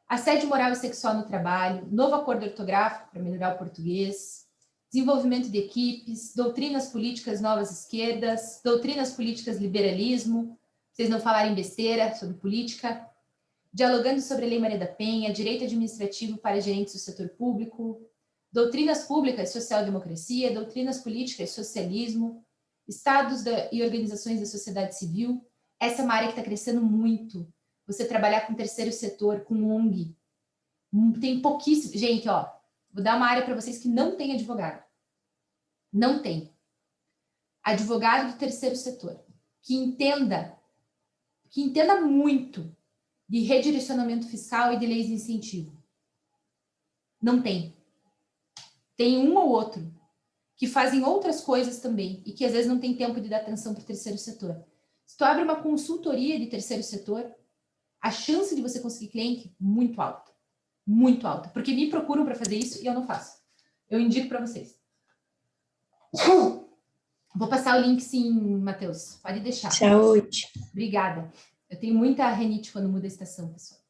Assédio moral e sexual no trabalho, novo acordo ortográfico para melhorar o português, desenvolvimento de equipes, doutrinas políticas novas esquerdas, doutrinas políticas liberalismo, vocês não falarem besteira sobre política, dialogando sobre a Lei Maria da Penha, direito administrativo para gerentes do setor público, doutrinas públicas, social-democracia, doutrinas políticas, socialismo, estados e organizações da sociedade civil. Essa é uma área que está crescendo muito. Você trabalhar com terceiro setor, com ONG. Tem pouquíssimo. Gente, ó, vou dar uma área para vocês que não tem advogado. Não tem. Advogado do terceiro setor. Que entenda muito de redirecionamento fiscal e de leis de incentivo. Não tem. Tem um ou outro que fazem outras coisas também e que às vezes não tem tempo de dar atenção para o terceiro setor. Se tu abre uma consultoria de terceiro setor, a chance de você conseguir cliente muito alta. Muito alta. Porque me procuram para fazer isso e eu não faço. Eu indico para vocês. Vou passar o link sim, Matheus. Pode deixar. Saúde. Obrigada. Eu tenho muita renite quando muda a estação, pessoal.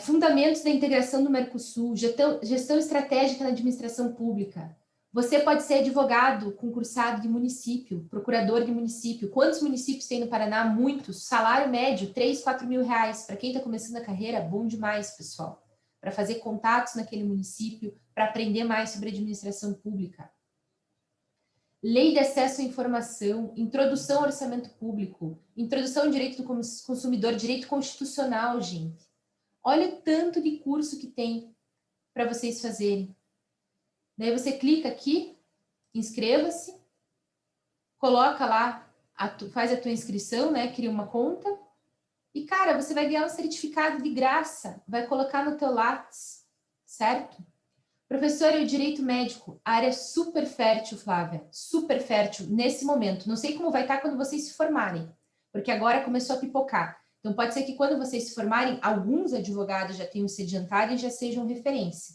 Fundamentos da integração do Mercosul, gestão estratégica na administração pública. Você pode ser advogado concursado de município, procurador de município. Quantos municípios tem no Paraná? Muitos. Salário médio, 3, 4 mil reais. Para quem está começando a carreira, bom demais, pessoal. Para fazer contatos naquele município, para aprender mais sobre administração pública. Lei de acesso à informação, introdução ao orçamento público, introdução ao direito do consumidor, direito constitucional, gente. Olha o tanto de curso que tem para vocês fazerem. Daí você clica aqui, inscreva-se, coloca lá, faz a tua inscrição, né? Cria uma conta. E, cara, você vai ganhar um certificado de graça. Vai colocar no teu Lattes, certo? Professora, o direito médico, área super fértil, Flávia, super fértil nesse momento. Não sei como vai estar quando vocês se formarem, porque agora começou a pipocar. Então, pode ser que quando vocês se formarem, alguns advogados já tenham se adiantado e já sejam referência,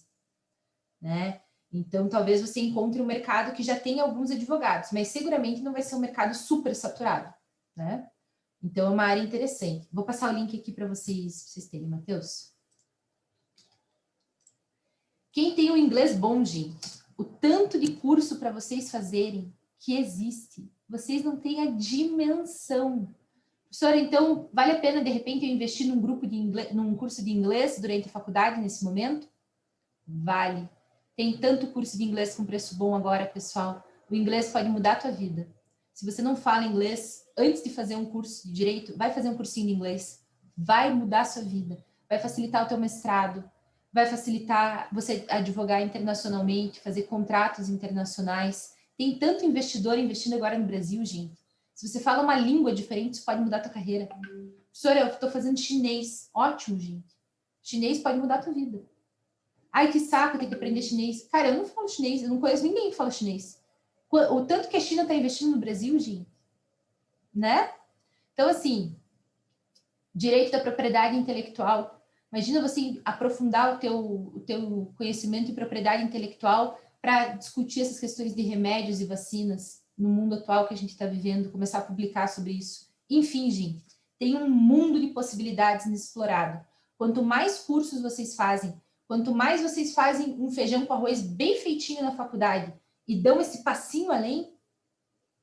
né? Então, talvez você encontre um mercado que já tenha alguns advogados, mas seguramente não vai ser um mercado super saturado, né? Então, é uma área interessante. Vou passar o link aqui para vocês terem, Matheus. Quem tem o inglês bom, gente, o tanto de curso para vocês fazerem que existe, vocês não têm a dimensão. Professora, então, vale a pena, de repente, eu investir num grupo de inglês, num curso de inglês durante a faculdade, nesse momento? Vale. Tem tanto curso de inglês com preço bom agora, pessoal. O inglês pode mudar a tua vida. Se você não fala inglês, antes de fazer um curso de direito, vai fazer um cursinho de inglês. Vai mudar a sua vida. Vai facilitar o teu mestrado. Vai facilitar você advogar internacionalmente, fazer contratos internacionais. Tem tanto investidor investindo agora no Brasil, gente. Se você fala uma língua diferente, isso pode mudar a tua carreira. Professora, eu estou fazendo chinês. Ótimo, gente. Chinês pode mudar a tua vida. Ai, que saco, tem que aprender chinês. Cara, eu não falo chinês, eu não conheço ninguém que fala chinês. O tanto que a China está investindo no Brasil, gente. Né? Então, assim, direito da propriedade intelectual. Imagina você aprofundar o teu conhecimento em propriedade intelectual para discutir essas questões de remédios e vacinas no mundo atual que a gente está vivendo, começar a publicar sobre isso. Enfim, gente, tem um mundo de possibilidades inexplorado. Quanto mais cursos vocês fazem, quanto mais vocês fazem um feijão com arroz bem feitinho na faculdade e dão esse passinho além,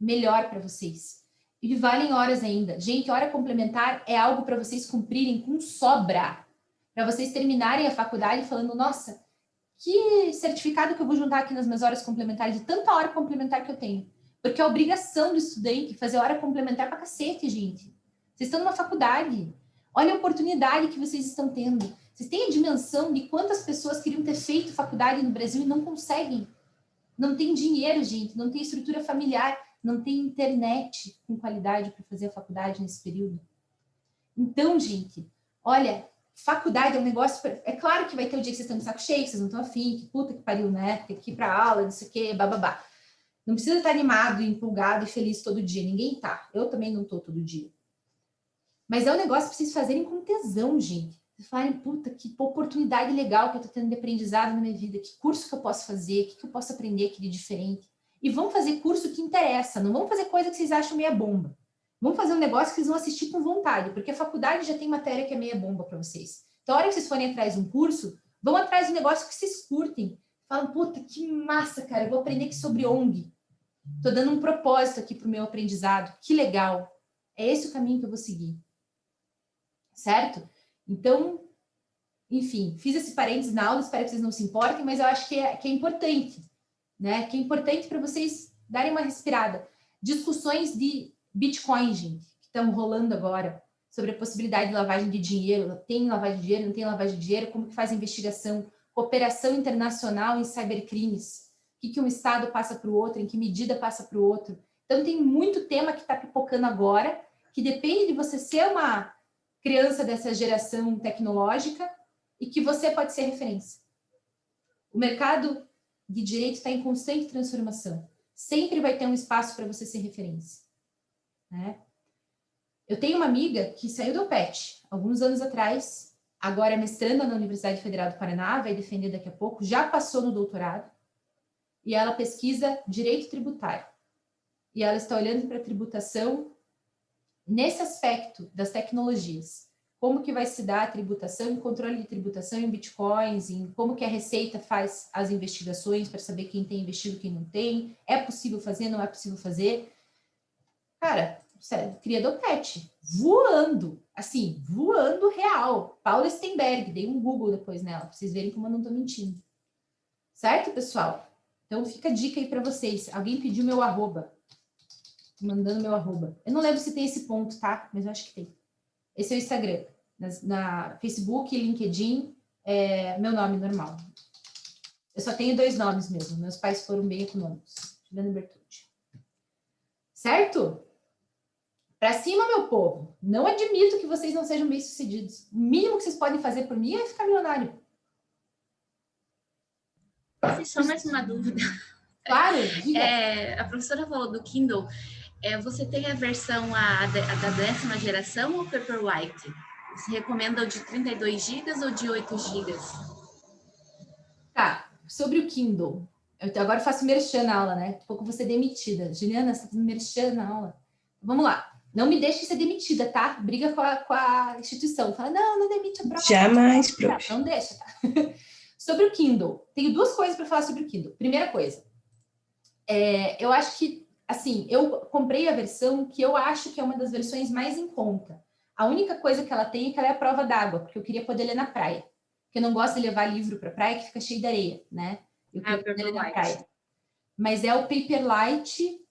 melhor para vocês. E valem horas ainda. Gente, hora complementar é algo para vocês cumprirem com sobra. Para vocês terminarem a faculdade falando, nossa, que certificado que eu vou juntar aqui nas minhas horas complementares, de tanta hora complementar que eu tenho. Porque é obrigação do estudante fazer hora complementar para cacete, gente. Vocês estão numa faculdade. Olha a oportunidade que vocês estão tendo. Vocês têm a dimensão de quantas pessoas queriam ter feito faculdade no Brasil e não conseguem. Não tem dinheiro, gente. Não tem estrutura familiar. Não tem internet com qualidade para fazer a faculdade nesse período. Então, gente, olha... Faculdade é um negócio... É claro que vai ter o dia que vocês estão de saco cheio, que vocês não estão afim, que puta que pariu, né? Tem que ir para aula, não sei o quê, bababá. Não precisa estar animado, empolgado e feliz todo dia. Ninguém tá. Eu também não tô todo dia. Mas é um negócio para vocês fazerem com tesão, gente. Vocês falarem, puta, que oportunidade legal que eu tô tendo de aprendizado na minha vida. Que curso que eu posso fazer? O que eu posso aprender aqui de diferente? E vão fazer curso que interessa. Não vão fazer coisa que vocês acham meia bomba. Vamos fazer um negócio que vocês vão assistir com vontade, porque a faculdade já tem matéria que é meia bomba para vocês. Então, a hora que vocês forem atrás de um curso, vão atrás de um negócio que vocês curtem. falam, puta, que massa, cara, eu vou aprender aqui sobre ONG. Tô dando um propósito aqui pro meu aprendizado. Que legal. É esse o caminho que eu vou seguir. Certo? Então, enfim, fiz esse parênteses na aula, espero que vocês não se importem, mas eu acho que é importante, né? Que é importante para vocês darem uma respirada. Discussões de Bitcoin, gente, que estão rolando agora, sobre a possibilidade de lavagem de dinheiro. Tem lavagem de dinheiro, não tem lavagem de dinheiro? Como que faz a investigação? Cooperação internacional em cybercrimes. O que um Estado passa para o outro? Em que medida passa para o outro? Então, tem muito tema que está pipocando agora, que depende de você ser uma criança dessa geração tecnológica e que você pode ser referência. O mercado de direito está em constante transformação. Sempre vai ter um espaço para você ser referência. Né? Eu tenho uma amiga que saiu do OPET alguns anos atrás, agora é mestranda na Universidade Federal do Paraná, vai defender daqui a pouco, já passou no doutorado, e ela pesquisa direito tributário. E ela está olhando para a tributação nesse aspecto das tecnologias. Como que vai se dar a tributação, o controle de tributação em bitcoins, em como que a Receita faz as investigações para saber quem tem investido, quem não tem, é possível fazer, não é possível fazer. Cara, sério, cria do PET, voando, assim, voando real. Paula Stenberg, dei um Google depois nela, para vocês verem como eu não estou mentindo. Certo, pessoal? Então fica a dica aí para vocês. Alguém pediu meu arroba. Mandando meu arroba. Eu não lembro se tem esse ponto, tá? Mas eu acho que tem. Esse é o Instagram. Na Facebook, LinkedIn, meu nome normal. Eu só tenho 2 nomes mesmo. Meus pais foram bem econômicos. Juliana Bertucci. Certo? Pra cima, meu povo. Não admito que vocês não sejam bem-sucedidos. O mínimo que vocês podem fazer por mim é ficar milionário. Só mais uma dúvida. Claro, diga. A professora falou do Kindle. Você tem a versão da 10ª geração ou Paperwhite? Você recomenda o de 32 GB ou de 8 GB? Tá, sobre o Kindle. Eu agora faço merchan na aula, né? Daqui a pouco eu vou ser demitida. Juliana, você tá fazendo merchan na aula. Vamos lá. Não me deixe ser demitida, tá? Briga com a instituição. Fala, não demite a prova. Jamais, prof. Não deixa, tá? Sobre o Kindle. Tenho 2 coisas para falar sobre o Kindle. Primeira coisa. Eu acho que, assim, eu comprei a versão que eu acho que é uma das versões mais em conta. A única coisa que ela tem é que ela é a prova d'água, porque eu queria poder ler na praia. Porque eu não gosto de levar livro para praia que fica cheio de areia, né? Eu queria poder ler na praia. Mas é o Paperwhite,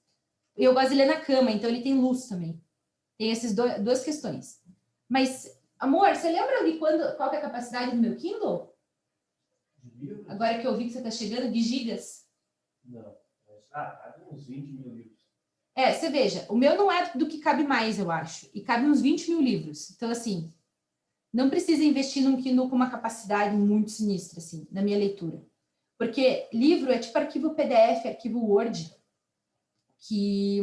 eu gosto de ler na cama, então ele tem luz também. Tem essas 2 questões. Mas, amor, você lembra de qual que é a capacidade do meu Kindle? Agora que eu vi que você está chegando, de gigas? Não. Cabe uns 20 mil livros. Você veja, o meu não é do que cabe mais, eu acho. E cabe uns 20 mil livros. Então, assim, não precisa investir num Kindle com uma capacidade muito sinistra, assim, na minha leitura. Porque livro é tipo arquivo PDF, arquivo Word, que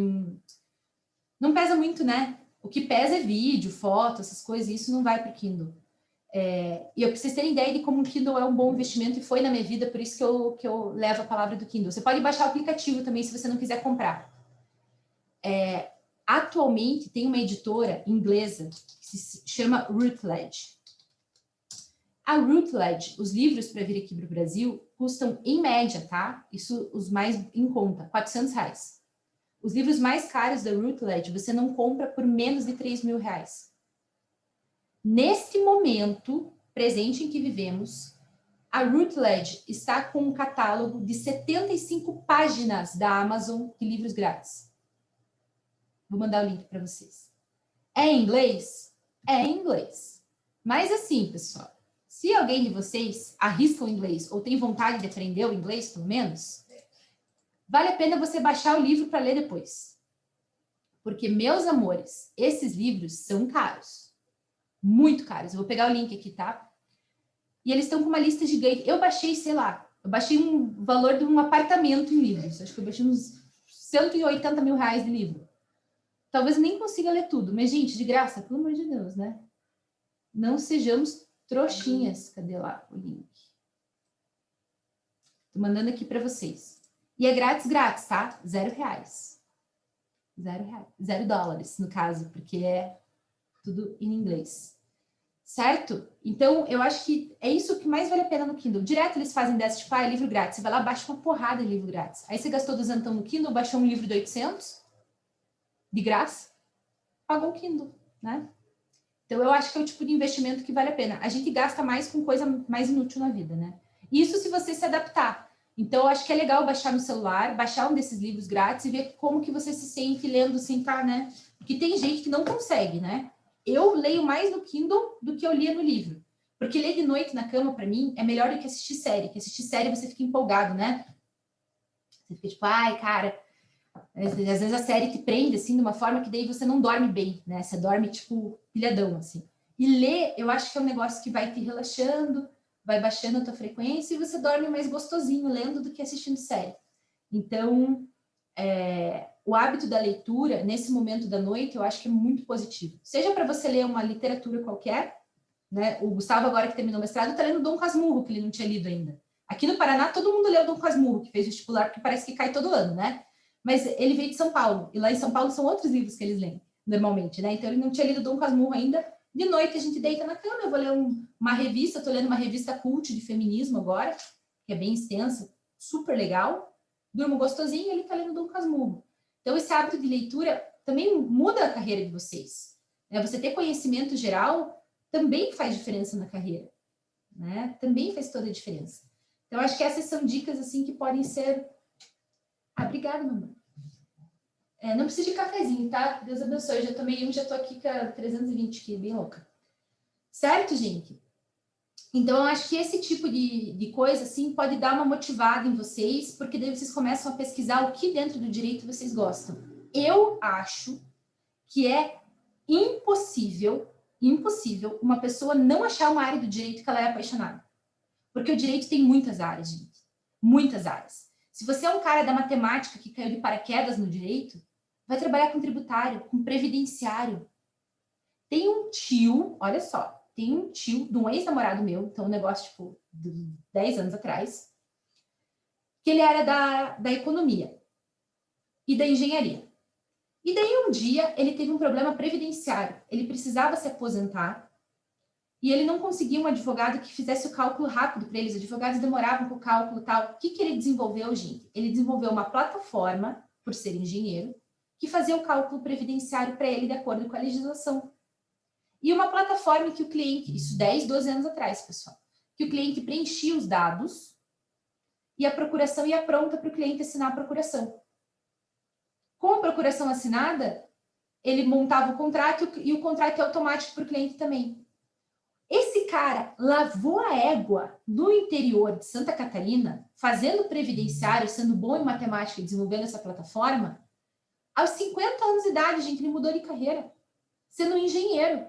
não pesa muito, né? O que pesa é vídeo, foto, essas coisas, e isso não vai para o Kindle. E eu preciso ter ideia de como o Kindle é um bom investimento e foi na minha vida, por isso que eu levo a palavra do Kindle. Você pode baixar o aplicativo também, se você não quiser comprar. Atualmente, tem uma editora inglesa que se chama Routledge. A Routledge, os livros para vir aqui para o Brasil, custam, em média, tá? Isso, os mais em conta, R$400. Os livros mais caros da Routledge, você não compra por menos de R$3.000. Neste momento presente em que vivemos, a Routledge está com um catálogo de 75 páginas da Amazon de livros grátis. Vou mandar o link para vocês. É em inglês? É em inglês. Mas assim, pessoal, se alguém de vocês arrisca o inglês ou tem vontade de aprender o inglês, pelo menos, vale a pena você baixar o livro para ler depois. Porque, meus amores, esses livros são caros. Muito caros. Eu vou pegar o link aqui, tá? E eles estão com uma lista gigante. Eu baixei, sei lá, um valor de um apartamento em livros. Acho que eu baixei uns R$180 mil de livro. Talvez nem consiga ler tudo, mas, gente, de graça, pelo amor de Deus, né? Não sejamos trouxinhas. Cadê lá o link? Tô mandando aqui para vocês. E é grátis, tá? R$0. $0, no caso, porque é tudo em inglês. certo? Então, eu acho que é isso que mais vale a pena no Kindle. Direto eles fazem dessa, tipo, livro grátis. Você vai lá, baixa uma porrada de livro grátis. Aí você gastou 200 no Kindle, baixou um livro de 800, de graça, pagou o Kindle, né? Então, eu acho que é o tipo de investimento que vale a pena. A gente gasta mais com coisa mais inútil na vida, né? Isso se você se adaptar. Então, eu acho que é legal baixar no celular, baixar um desses livros grátis e ver como que você se sente lendo sem estar, né? Porque tem gente que não consegue, né? Eu leio mais no Kindle do que eu lia no livro. Porque ler de noite na cama, para mim, é melhor do que assistir série. Porque assistir série você fica empolgado, né? Você fica tipo, ai, cara... Às vezes a série te prende, assim, de uma forma que daí você não dorme bem, né? Você dorme, tipo, pilhadão, assim. E ler, eu acho que é um negócio que vai te relaxando, vai baixando a tua frequência e você dorme mais gostosinho lendo do que assistindo série. Então, o hábito da leitura, nesse momento da noite, eu acho que é muito positivo. Seja para você ler uma literatura qualquer, né? O Gustavo, agora que terminou o mestrado, está lendo Dom Casmurro, que ele não tinha lido ainda. Aqui no Paraná, todo mundo leu Dom Casmurro, que fez vestibular, porque parece que cai todo ano, né? Mas ele veio de São Paulo, e lá em São Paulo são outros livros que eles leem, normalmente, né? Então ele não tinha lido Dom Casmurro ainda. De noite a gente deita na cama, eu vou ler uma revista, estou lendo uma revista cult de feminismo agora, que é bem extensa, super legal. Durmo gostosinho e ele está lendo Dom Casmurro. Então esse hábito de leitura também muda a carreira de vocês. Né? Você ter conhecimento geral também faz diferença na carreira, né? Também faz toda a diferença. Então acho que essas são dicas assim que podem ser... obrigada, mamãe. Não precisa de cafezinho, tá? Deus abençoe. Eu já tomei um, já tô aqui com 320 quilos, bem louca. Certo, gente? Então, eu acho que esse tipo de coisa, assim, pode dar uma motivada em vocês, porque daí vocês começam a pesquisar o que dentro do direito vocês gostam. Eu acho que é impossível uma pessoa não achar uma área do direito que ela é apaixonada. Porque o direito tem muitas áreas, gente. Muitas áreas. Se você é um cara da matemática que caiu de paraquedas no direito, vai trabalhar com tributário, com previdenciário. Tem um tio, olha só, tem um tio de um ex-namorado meu, então um negócio, tipo, de 10 anos atrás, que ele era da economia e da engenharia. E daí um dia ele teve um problema previdenciário. Ele precisava se aposentar e ele não conseguia um advogado que fizesse o cálculo rápido para eles. Os advogados demoravam com o cálculo e tal. O que ele desenvolveu, gente? Ele desenvolveu uma plataforma, por ser engenheiro, que fazia o cálculo previdenciário para ele de acordo com a legislação. E uma plataforma que o cliente, isso 10, 12 anos atrás, pessoal, que o cliente preenchia os dados e a procuração ia pronta para o cliente assinar a procuração. Com a procuração assinada, ele montava o contrato e o contrato é automático para o cliente também. Esse cara lavou a égua no interior de Santa Catarina, fazendo previdenciário, sendo bom em matemática e desenvolvendo essa plataforma. Aos 50 anos de idade, gente, ele mudou de carreira, sendo um engenheiro.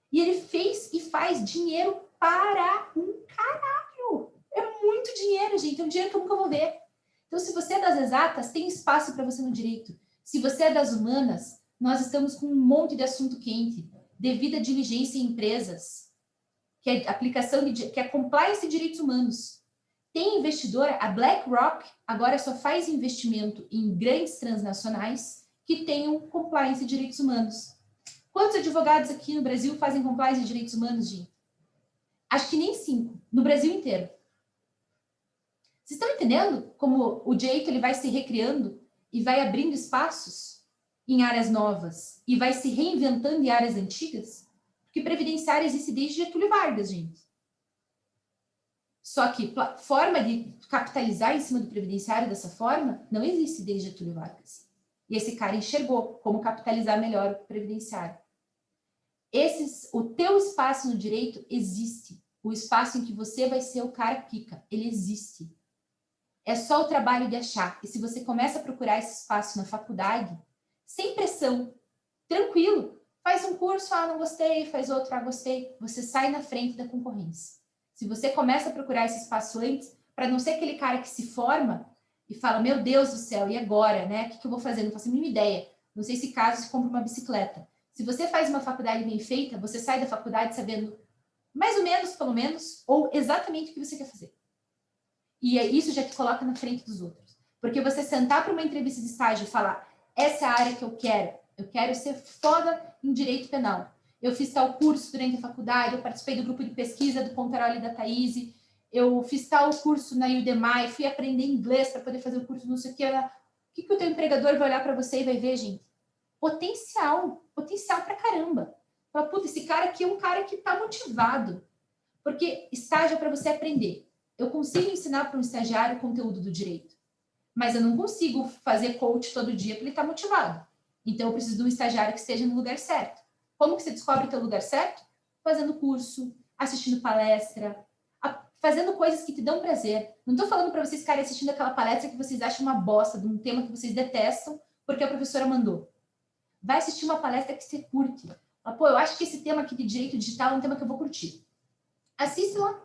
E ele fez e faz dinheiro para um caralho. É muito dinheiro, gente. É um dinheiro que eu nunca vou ver. Então, se você é das exatas, tem espaço para você no direito. Se você é das humanas, nós estamos com um monte de assunto quente. Devida diligência em empresas, que é aplicação que é compliance de direitos humanos. Tem investidora, a BlackRock agora só faz investimento em grandes transnacionais que tenham compliance de direitos humanos. Quantos advogados aqui no Brasil fazem compliance de direitos humanos, gente? Acho que nem 5, no Brasil inteiro. Vocês estão entendendo como o direito ele vai se recriando e vai abrindo espaços em áreas novas e vai se reinventando em áreas antigas? Porque previdenciário existe desde Getúlio Vargas, gente. Só que forma de capitalizar em cima do previdenciário dessa forma não existe desde Getúlio Vargas. E esse cara enxergou como capitalizar melhor o previdenciário. O teu espaço no direito existe. O espaço em que você vai ser o cara pica, ele existe. É só o trabalho de achar. E se você começa a procurar esse espaço na faculdade, sem pressão, tranquilo, faz um curso, não gostei, faz outro, gostei, você sai na frente da concorrência. Se você começa a procurar esse espaço antes, para não ser aquele cara que se forma e fala, meu Deus do céu, e agora, né? O que eu vou fazer? Não faço a mínima ideia. Não sei se caso se compra uma bicicleta. Se você faz uma faculdade bem feita, você sai da faculdade sabendo mais ou menos, pelo menos, ou exatamente o que você quer fazer. E isso já te coloca na frente dos outros. Porque você sentar para uma entrevista de estágio e falar, essa é a área que eu quero ser foda em direito penal. eu fiz tal curso durante a faculdade, eu participei do grupo de pesquisa do Pontaroli e da Thaís, eu fiz tal curso na Udemy, fui aprender inglês para poder fazer o curso não sei o que. O que o teu empregador vai olhar para você e vai ver, gente? Potencial pra caramba. Fala, puta, esse cara aqui é um cara que está motivado. Porque estágio é para você aprender. Eu consigo ensinar para um estagiário o conteúdo do direito, mas eu não consigo fazer coach todo dia para ele estar motivado. Então, eu preciso de um estagiário que esteja no lugar certo. Como que você descobre o teu lugar certo? Fazendo curso, assistindo palestra, fazendo coisas que te dão prazer. Não estou falando para vocês ficarem assistindo aquela palestra que vocês acham uma bosta, de um tema que vocês detestam, porque a professora mandou. Vai assistir uma palestra que você curte. Fala, pô, eu acho que esse tema aqui de direito digital é um tema que eu vou curtir. Assiste lá.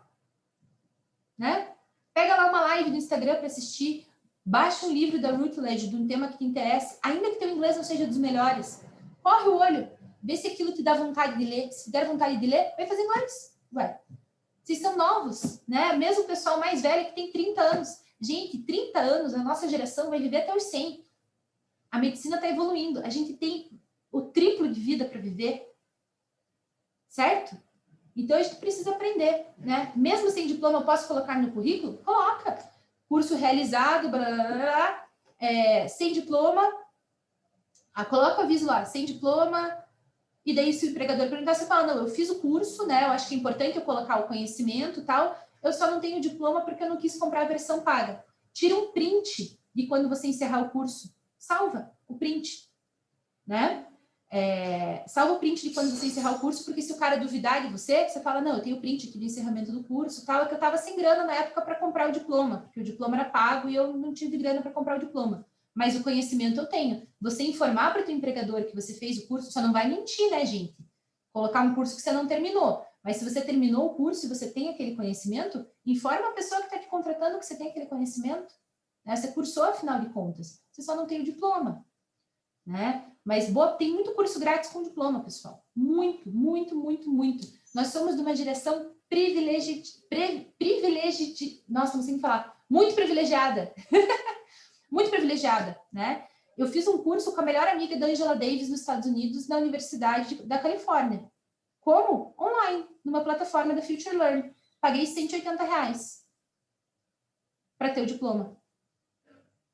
Né? Pega lá uma live no Instagram para assistir. Baixa um livro da Routledge de um tema que te interessa, ainda que teu inglês não seja dos melhores. Corre o olho. Vê se aquilo te dá vontade de ler. Se der vontade de ler, vai fazer inglês. Vai. Vocês são novos, né? Mesmo o pessoal mais velho que tem 30 anos. Gente, 30 anos, a nossa geração vai viver até os 100. A medicina está evoluindo. A gente tem o triplo de vida para viver. Certo? Então, a gente precisa aprender, né? Mesmo sem diploma, eu posso colocar no currículo? Coloca. Curso realizado, blá, blá, blá, sem diploma. Coloca o aviso lá, sem diploma. E daí, se o empregador perguntar, você fala, não, eu fiz o curso, né? Eu acho que é importante eu colocar o conhecimento e tal. Eu só não tenho diploma porque eu não quis comprar a versão paga. Tira um print de quando você encerrar o curso. Salva o print, né? Salva o print de quando você encerrar o curso, porque se o cara duvidar de você, você fala, não, eu tenho o print aqui do encerramento do curso, tal, é que eu estava sem grana na época para comprar o diploma, porque o diploma era pago e eu não tive grana para comprar o diploma. Mas o conhecimento eu tenho. Você informar para o teu empregador que você fez o curso, só não vai mentir, né, gente? Colocar um curso que você não terminou. Mas se você terminou o curso e você tem aquele conhecimento, informa a pessoa que está te contratando que você tem aquele conhecimento. Né? Você cursou, afinal de contas. Você só não tem o diploma. Né? Mas tem muito curso grátis com diploma, pessoal. Muito, muito, muito, muito. Nós somos de uma geração nossa, não sei falar. Muito privilegiada. Muito privilegiada, né? Eu fiz um curso com a melhor amiga da Angela Davis nos Estados Unidos, na Universidade da Califórnia. Como? Online, numa plataforma da Future Learn. Paguei R$180 para ter o diploma.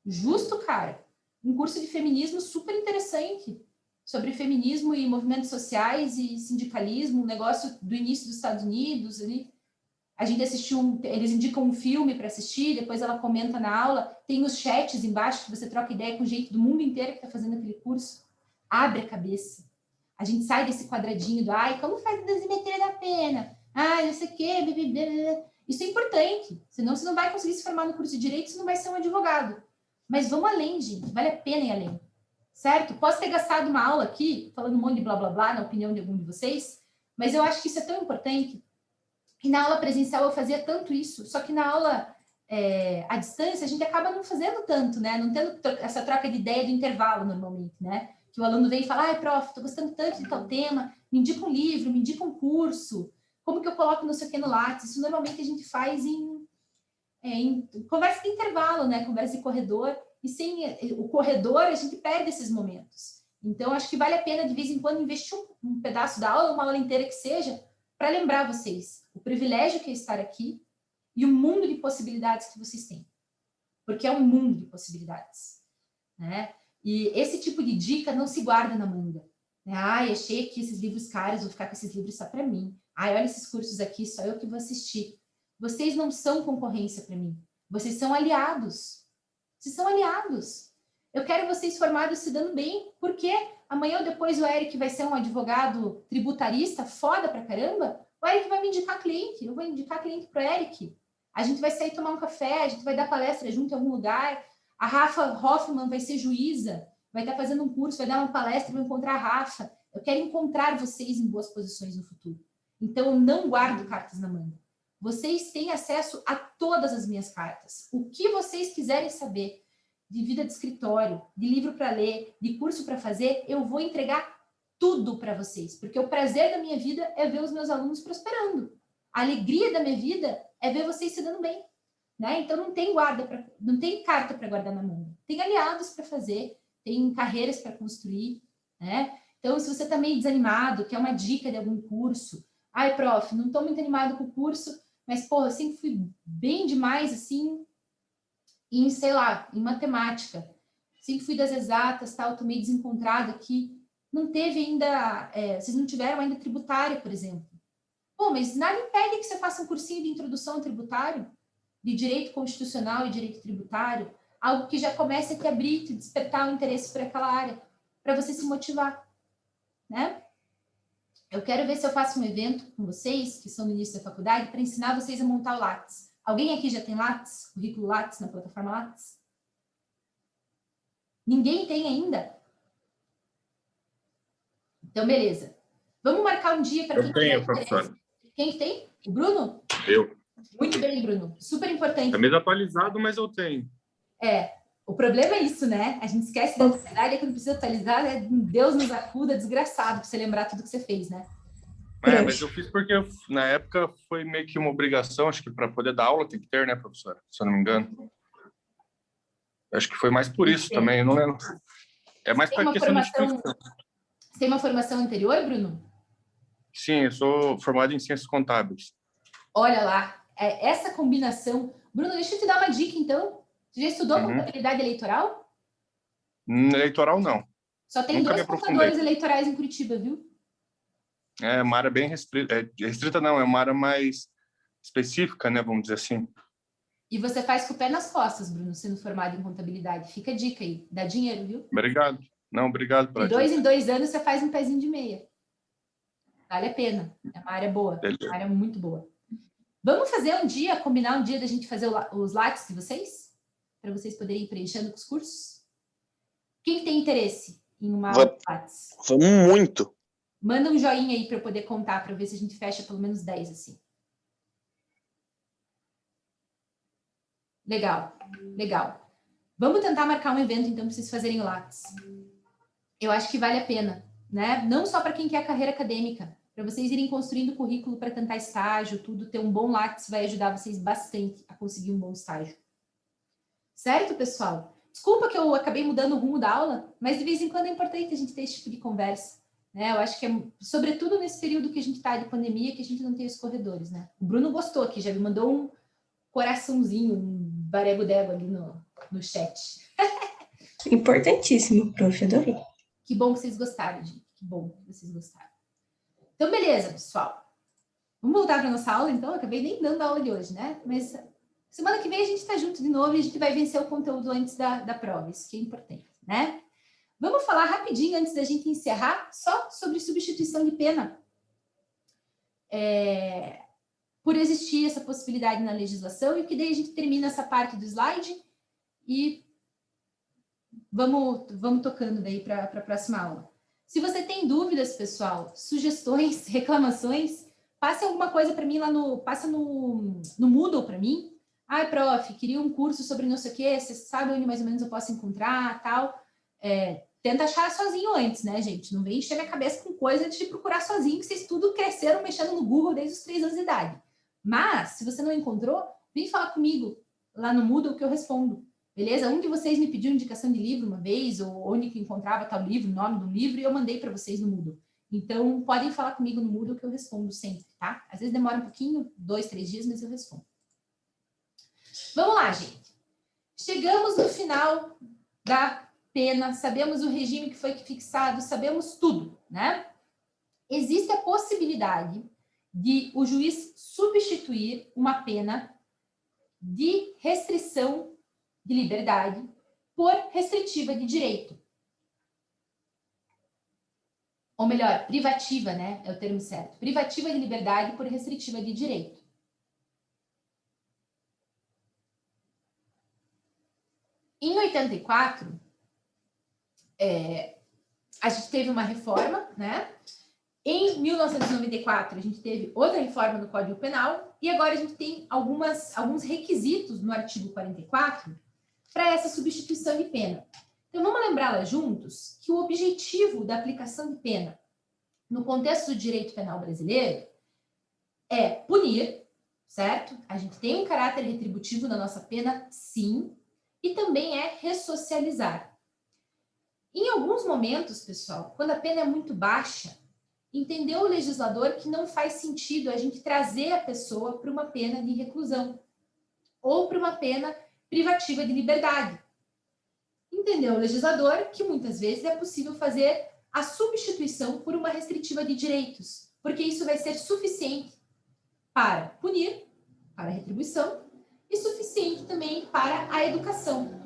Justo, cara. Um curso de feminismo super interessante, sobre feminismo e movimentos sociais e sindicalismo, um negócio do início dos Estados Unidos. Ali. A gente assistiu, eles indicam um filme para assistir, depois ela comenta na aula, tem os chats embaixo que você troca ideia com gente do mundo inteiro que está fazendo aquele curso. Abre a cabeça. A gente sai desse quadradinho do, como faz a dosimetria da pena? Não sei o quê, blá. Isso é importante, senão você não vai conseguir se formar no curso de Direito, você não vai ser um advogado. Mas vamos além, gente, vale a pena ir além. Certo? Posso ter gastado uma aula aqui, falando um monte de blá, blá, blá, na opinião de algum de vocês, mas eu acho que isso é tão importante. E na aula presencial eu fazia tanto isso, só que na aula à distância a gente acaba não fazendo tanto, né? Não tendo essa troca de ideia do intervalo normalmente, né? Que o aluno vem e fala, prof, tô gostando tanto de tal tema, me indica um livro, me indica um curso, como que eu coloco não sei o que no Lattes? Isso normalmente a gente faz em conversa de intervalo, né? Conversa de corredor, e sem o corredor a gente perde esses momentos. Então, acho que vale a pena, de vez em quando, investir um pedaço da aula, uma aula inteira que seja, para lembrar vocês o privilégio que é estar aqui e o mundo de possibilidades que vocês têm. Porque é um mundo de possibilidades. Né? E esse tipo de dica não se guarda na manga. Né? Achei aqui esses livros caros, vou ficar com esses livros só para mim. Olha esses cursos aqui, só eu que vou assistir. Vocês não são concorrência para mim. Vocês são aliados. Vocês são aliados. Eu quero vocês formados se dando bem, porque amanhã ou depois o Eric vai ser um advogado tributarista foda pra caramba. O Eric vai me indicar cliente, eu vou indicar cliente pro Eric. A gente vai sair tomar um café, a gente vai dar palestra junto em algum lugar. A Rafa Hoffman vai ser juíza, vai estar fazendo um curso, vai dar uma palestra, vou encontrar a Rafa. Eu quero encontrar vocês em boas posições no futuro. Então, eu não guardo cartas na manga. Vocês têm acesso a todas as minhas cartas. O que vocês quiserem saber de vida de escritório, de livro para ler, de curso para fazer, eu vou entregar tudo para vocês, porque o prazer da minha vida é ver os meus alunos prosperando. A alegria da minha vida é ver vocês se dando bem, né? Então não tem carta para guardar na manga. Tem aliados para fazer, tem carreiras para construir, né? Então, se você está meio desanimado, quer uma dica de algum curso, ai, prof, não estou muito animado com o curso, mas, porra, eu sempre fui bem demais, assim, em, sei lá, em matemática. Sempre fui das exatas, tal, tô meio desencontrado aqui. Não teve ainda, vocês não tiveram ainda tributário, por exemplo. Bom, mas nada impede que você faça um cursinho de introdução ao tributário, de direito constitucional e direito tributário, algo que já comece a te abrir, te despertar o interesse por aquela área, para você se motivar, né? Eu quero ver se eu faço um evento com vocês, que são ministros da faculdade, para ensinar vocês a montar o Lattes. Alguém aqui já tem Lattes? Currículo Lattes na plataforma Lattes? Ninguém tem ainda? Então, beleza. Vamos marcar um dia para quem Eu tenho, professor. Quem tem? O Bruno? Eu. Muito bem, Bruno. Super importante. É meio atualizado, mas eu tenho. O problema é isso, né? A gente esquece da atividade, quando precisa atualizar, né? Deus nos acuda, desgraçado, para você lembrar tudo que você fez, né? Mas eu fiz porque na época foi meio que uma obrigação, acho que para poder dar aula tem que ter, né, professora? Se eu não me engano. Acho que foi mais por isso também, eu não lembro. É mais para questão de instituição. Você tem uma formação anterior, Bruno? Sim, eu sou formado em ciências contábeis. Olha lá, essa combinação... Bruno, deixa eu te dar uma dica, então. Você já estudou contabilidade eleitoral? Eleitoral, não. Só tem Nunca 2 contadores eleitorais em Curitiba, viu? É uma área bem restrita. Restrita não, é uma área mais específica, né, vamos dizer assim. E você faz com o pé nas costas, Bruno, sendo formado em contabilidade. Fica a dica aí. Dá dinheiro, viu? Obrigado. Não, obrigado pela De 2 dica. em 2 anos, você faz um pezinho de meia. Vale a pena. É uma área boa. Beleza. Uma área muito boa. Vamos fazer um dia, combinar um dia da gente fazer os Lattes de vocês? Para vocês poderem ir preenchendo com os cursos? Quem tem interesse em uma aula de Lattes? Vamos muito. Manda um joinha aí para eu poder contar, para ver se a gente fecha pelo menos 10, assim. Legal, legal. Vamos tentar marcar um evento, então, para vocês fazerem o Lattes. Eu acho que vale a pena, né? Não só para quem quer carreira acadêmica, para vocês irem construindo currículo para tentar estágio, tudo, ter um bom Lattes vai ajudar vocês bastante a conseguir um bom estágio. Certo, pessoal? Desculpa que eu acabei mudando o rumo da aula, mas de vez em quando é importante a gente ter esse tipo de conversa, né? Eu acho que é, sobretudo nesse período que a gente está de pandemia, que a gente não tem os corredores, né? O Bruno gostou aqui, já me mandou um coraçãozinho, um barego-dego ali no chat. Importantíssimo, prof, adorei. Que bom que vocês gostaram, gente. Que bom que vocês gostaram. Então, beleza, pessoal. Vamos voltar para a nossa aula, então? Eu acabei nem dando a aula de hoje, né? Mas semana que vem a gente está junto de novo e a gente vai vencer o conteúdo antes da prova. Isso que é importante, né? Vamos falar rapidinho, antes da gente encerrar, só sobre substituição de pena. Por existir essa possibilidade na legislação, e que daí a gente termina essa parte do slide e vamos tocando daí para a próxima aula. Se você tem dúvidas, pessoal, sugestões, reclamações, passe alguma coisa para mim lá passa no Moodle para mim. Ai, prof, queria um curso sobre não sei o quê, você sabe onde mais ou menos eu posso encontrar, tal. Tenta achar sozinho antes, né, gente? Não vem encher minha cabeça com coisa antes de procurar sozinho, que vocês tudo cresceram mexendo no Google desde os 3 anos de idade. Mas, se você não encontrou, vem falar comigo lá no Moodle que eu respondo. Beleza? Um de vocês me pediu indicação de livro uma vez, ou onde que encontrava tal livro, o nome do livro, e eu mandei para vocês no Moodle. Então, podem falar comigo no Moodle que eu respondo sempre, tá? Às vezes demora um pouquinho, 2, 3 dias, mas eu respondo. Vamos lá, gente. Chegamos no final da pena, sabemos o regime que foi fixado, sabemos tudo, né? Existe a possibilidade de o juiz substituir uma pena de restrição de liberdade por restritiva de direito. Ou melhor, privativa, né? É o termo certo. Privativa de liberdade por restritiva de direito. Em 84, a gente teve uma reforma, né? Em 1994, a gente teve outra reforma no Código Penal e agora a gente tem alguns requisitos no artigo 44 para essa substituição de pena. Então, vamos lembrar lá juntos que o objetivo da aplicação de pena no contexto do direito penal brasileiro é punir, certo? A gente tem um caráter retributivo na nossa pena, sim, e também é ressocializar. Em alguns momentos, pessoal, quando a pena é muito baixa, entendeu o legislador que não faz sentido a gente trazer a pessoa para uma pena de reclusão ou para uma pena privativa de liberdade. Entendeu o legislador que muitas vezes é possível fazer a substituição por uma restritiva de direitos, porque isso vai ser suficiente para punir, para a retribuição, e suficiente também para a educação.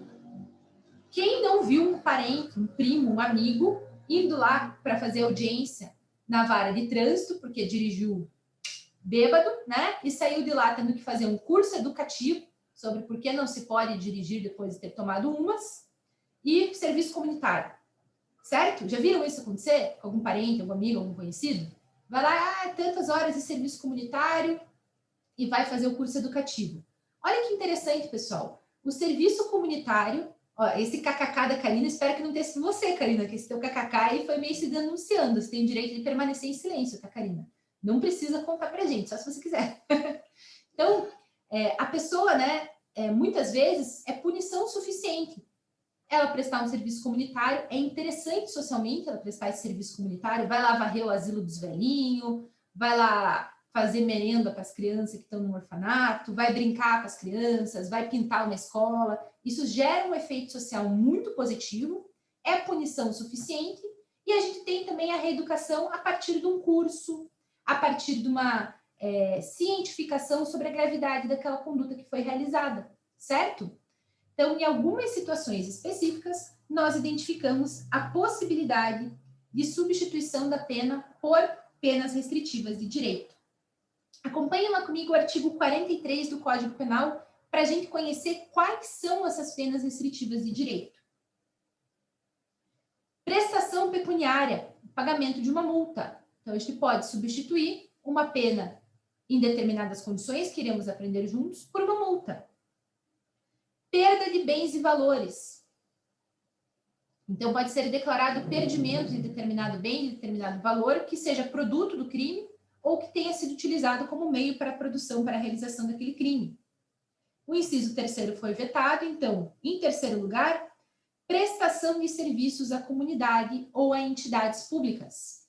Quem não viu um parente, um primo, um amigo, indo lá para fazer audiência na vara de trânsito, porque dirigiu bêbado, né? E saiu de lá tendo que fazer um curso educativo sobre por que não se pode dirigir depois de ter tomado umas, e serviço comunitário, certo? Já viram isso acontecer? Algum parente, algum amigo, algum conhecido? Vai lá, tantas horas de serviço comunitário e vai fazer o curso educativo. Olha que interessante, pessoal. O serviço comunitário, ó, esse kkk da Karina, espero que não tenha sido você, Karina, que esse teu kkk aí foi meio se denunciando. Você tem o direito de permanecer em silêncio, tá, Karina? Não precisa contar pra gente, só se você quiser. Então, a pessoa, né, muitas vezes é punição suficiente ela prestar um serviço comunitário. É interessante socialmente ela prestar esse serviço comunitário, vai lá varrer o asilo dos velhinhos, vai lá fazer merenda para as crianças que estão no orfanato, vai brincar com as crianças, vai pintar uma escola. Isso gera um efeito social muito positivo, é punição suficiente, e a gente tem também a reeducação a partir de um curso, a partir de uma cientificação sobre a gravidade daquela conduta que foi realizada, certo? Então, em algumas situações específicas, nós identificamos a possibilidade de substituição da pena por penas restritivas de direito. Acompanhe lá comigo o artigo 43 do Código Penal para a gente conhecer quais são essas penas restritivas de direito. Prestação pecuniária, pagamento de uma multa. Então, a gente pode substituir uma pena em determinadas condições, que iremos aprender juntos, por uma multa. Perda de bens e valores. Então, pode ser declarado perdimento de determinado bem, de determinado valor, que seja produto do crime ou que tenha sido utilizado como meio para a produção, para a realização daquele crime. O inciso 3º foi vetado, então, em terceiro lugar, prestação de serviços à comunidade ou a entidades públicas.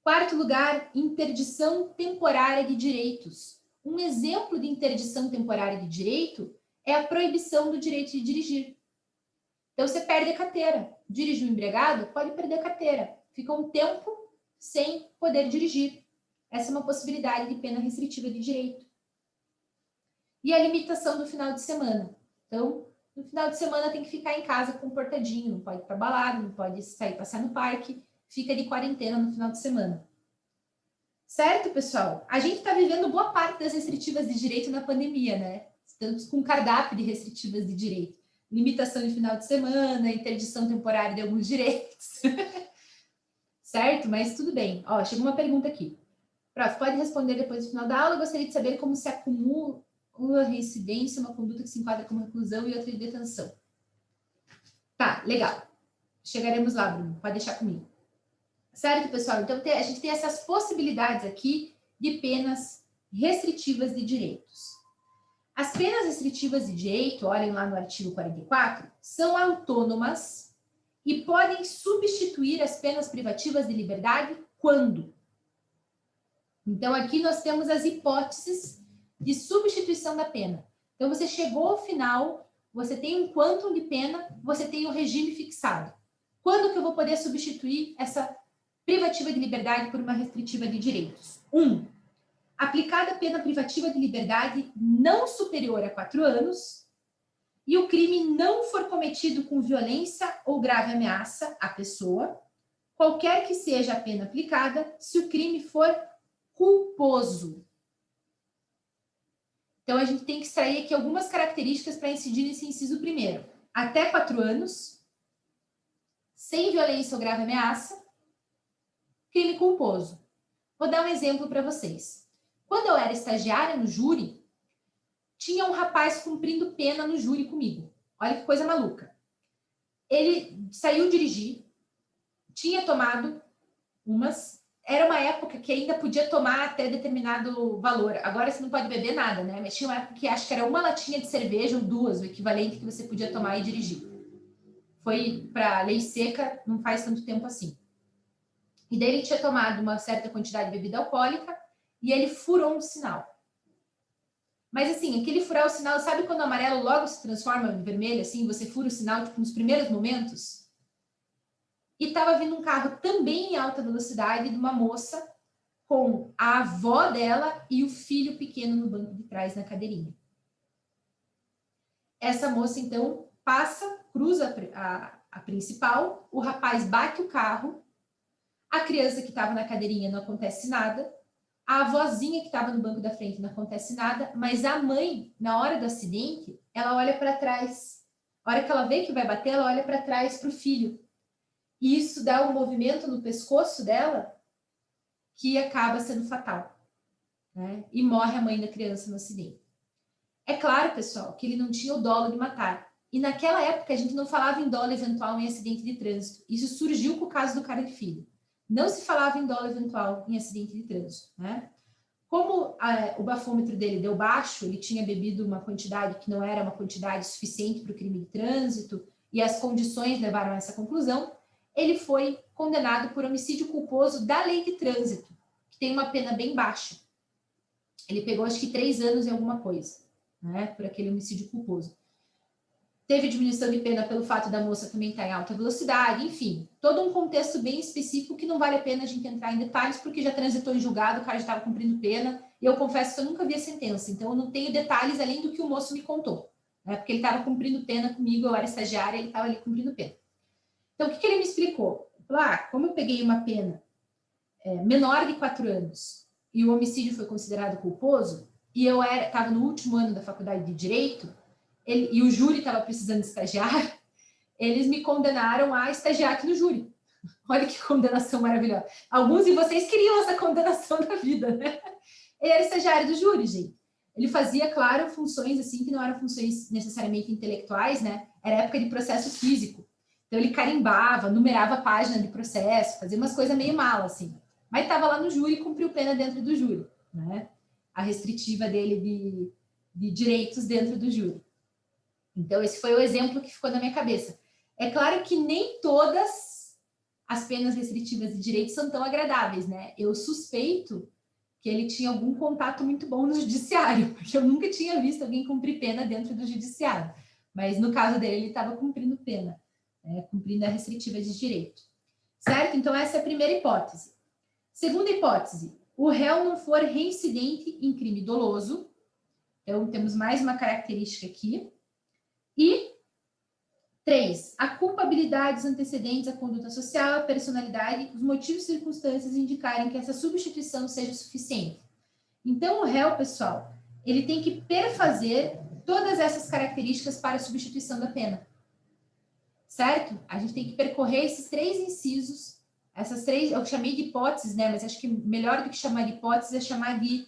Quarto lugar, interdição temporária de direitos. Um exemplo de interdição temporária de direito é a proibição do direito de dirigir. Então, você perde a carteira. Dirigiu embriagado, pode perder a carteira. Fica um tempo sem poder dirigir. Essa é uma possibilidade de pena restritiva de direito. E a limitação do final de semana. Então, no final de semana tem que ficar em casa comportadinho, não pode ir para balada, não pode sair passear no parque, fica de quarentena no final de semana. Certo, pessoal? A gente está vivendo boa parte das restritivas de direito na pandemia, né? Estamos com cardápio de restritivas de direito. Limitação de final de semana, interdição temporária de alguns direitos. Certo? Mas tudo bem. Ó, chegou uma pergunta aqui. Prof, pode responder depois do final da aula. Eu gostaria de saber como se acumula reincidência, uma conduta que se enquadra como reclusão e outra de detenção. Tá, legal. Chegaremos lá, Bruno. Pode deixar comigo. Certo, pessoal? Então, a gente tem essas possibilidades aqui de penas restritivas de direitos. As penas restritivas de direito, olhem lá no artigo 44, são autônomas e podem substituir as penas privativas de liberdade quando? Então, aqui nós temos as hipóteses de substituição da pena. Então, você chegou ao final, você tem um quantum de pena, você tem o regime fixado. Quando que eu vou poder substituir essa privativa de liberdade por uma restritiva de direitos? 1. Aplicada a pena privativa de liberdade não superior a 4 anos e o crime não for cometido com violência ou grave ameaça à pessoa, qualquer que seja a pena aplicada, se o crime for culposo. Então, a gente tem que extrair aqui algumas características para incidir nesse inciso primeiro. Até 4 anos, sem violência ou grave ameaça, crime culposo. Vou dar um exemplo para vocês. Quando eu era estagiária no júri, tinha um rapaz cumprindo pena no júri comigo. Olha que coisa maluca. Ele saiu dirigir, tinha tomado umas... Era uma época que ainda podia tomar até determinado valor. Agora você não pode beber nada, né? Mas tinha uma época que acho que era uma latinha de cerveja ou 2, o equivalente que você podia tomar e dirigir. foi para lei seca não faz tanto tempo assim. E daí ele tinha tomado uma certa quantidade de bebida alcoólica e ele furou um sinal. Mas assim, aquele furar o sinal, sabe quando o amarelo logo se transforma em vermelho, assim, você fura o sinal tipo, nos primeiros momentos? E estava vindo um carro também em alta velocidade de uma moça com a avó dela e o filho pequeno no banco de trás na cadeirinha. Essa moça, então, cruza a principal, o rapaz bate o carro, a criança que estava na cadeirinha não acontece nada, a avózinha que estava no banco da frente não acontece nada, mas a mãe, na hora do acidente, ela olha para trás. A hora que ela vê que vai bater, ela olha para trás para o filho. E isso dá um movimento no pescoço dela que acaba sendo fatal, né? E morre a mãe da criança no acidente. É claro, pessoal, que ele não tinha o dolo de matar. E naquela época a gente não falava em dolo eventual em acidente de trânsito. Isso surgiu com o caso do cara de filho. Não se falava em dolo eventual em acidente de trânsito, né? Como o bafômetro dele deu baixo, ele tinha bebido uma quantidade que não era uma quantidade suficiente para o crime de trânsito e as condições levaram a essa conclusão, ele foi condenado por homicídio culposo da lei de trânsito, que tem uma pena bem baixa. Ele pegou acho que 3 anos e alguma coisa, né, por aquele homicídio culposo. Teve diminuição de pena pelo fato da moça também estar em alta velocidade, enfim, todo um contexto bem específico que não vale a pena a gente entrar em detalhes, porque já transitou em julgado, o cara já estava cumprindo pena, e eu confesso que eu nunca vi a sentença, então eu não tenho detalhes além do que o moço me contou, né, porque ele estava cumprindo pena comigo, eu era estagiária, ele estava ali cumprindo pena. Então, o que ele me explicou? Como eu peguei uma pena menor de 4 anos e o homicídio foi considerado culposo, e eu estava no último ano da faculdade de Direito, e o júri estava precisando de estagiário, eles me condenaram a estagiar aqui no júri. Olha que condenação maravilhosa. Alguns de vocês queriam essa condenação na vida, né? Ele era estagiário do júri, gente. Ele fazia, claro, funções assim que não eram funções necessariamente intelectuais, né? Era época de processo físico. Então ele carimbava, numerava a página de processo, fazia umas coisas meio mal, assim. Mas estava lá no júri e cumpriu pena dentro do júri, né? A restritiva dele de direitos dentro do júri. Então, esse foi o exemplo que ficou na minha cabeça. É claro que nem todas as penas restritivas de direitos são tão agradáveis, né? Eu suspeito que ele tinha algum contato muito bom no judiciário, porque eu nunca tinha visto alguém cumprir pena dentro do judiciário. Mas no caso dele, ele estava cumprindo pena, né? Cumprindo a restritiva de direito. Certo? Então, essa é a primeira hipótese. Segunda hipótese, o réu não for reincidente em crime doloso. Então, temos mais uma característica aqui. E 3, a culpabilidade, os antecedentes, a conduta social, a personalidade, os motivos e circunstâncias indicarem que essa substituição seja suficiente. Então, o réu, pessoal, ele tem que perfazer todas essas características para a substituição da pena. Certo? A gente tem que percorrer esses 3 incisos, essas 3, eu chamei de hipóteses, né? Mas acho que melhor do que chamar de hipóteses é chamar de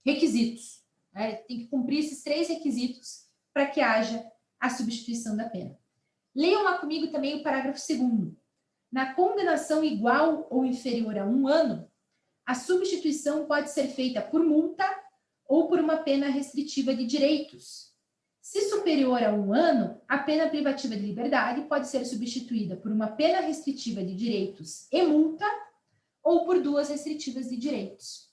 requisitos. Né? Tem que cumprir esses 3 requisitos para que haja a substituição da pena. Leiam lá comigo também o parágrafo 2º. Na condenação igual ou inferior a 1 ano, a substituição pode ser feita por multa ou por uma pena restritiva de direitos. Se superior a 1 ano, a pena privativa de liberdade pode ser substituída por uma pena restritiva de direitos e multa ou por 2 restritivas de direitos.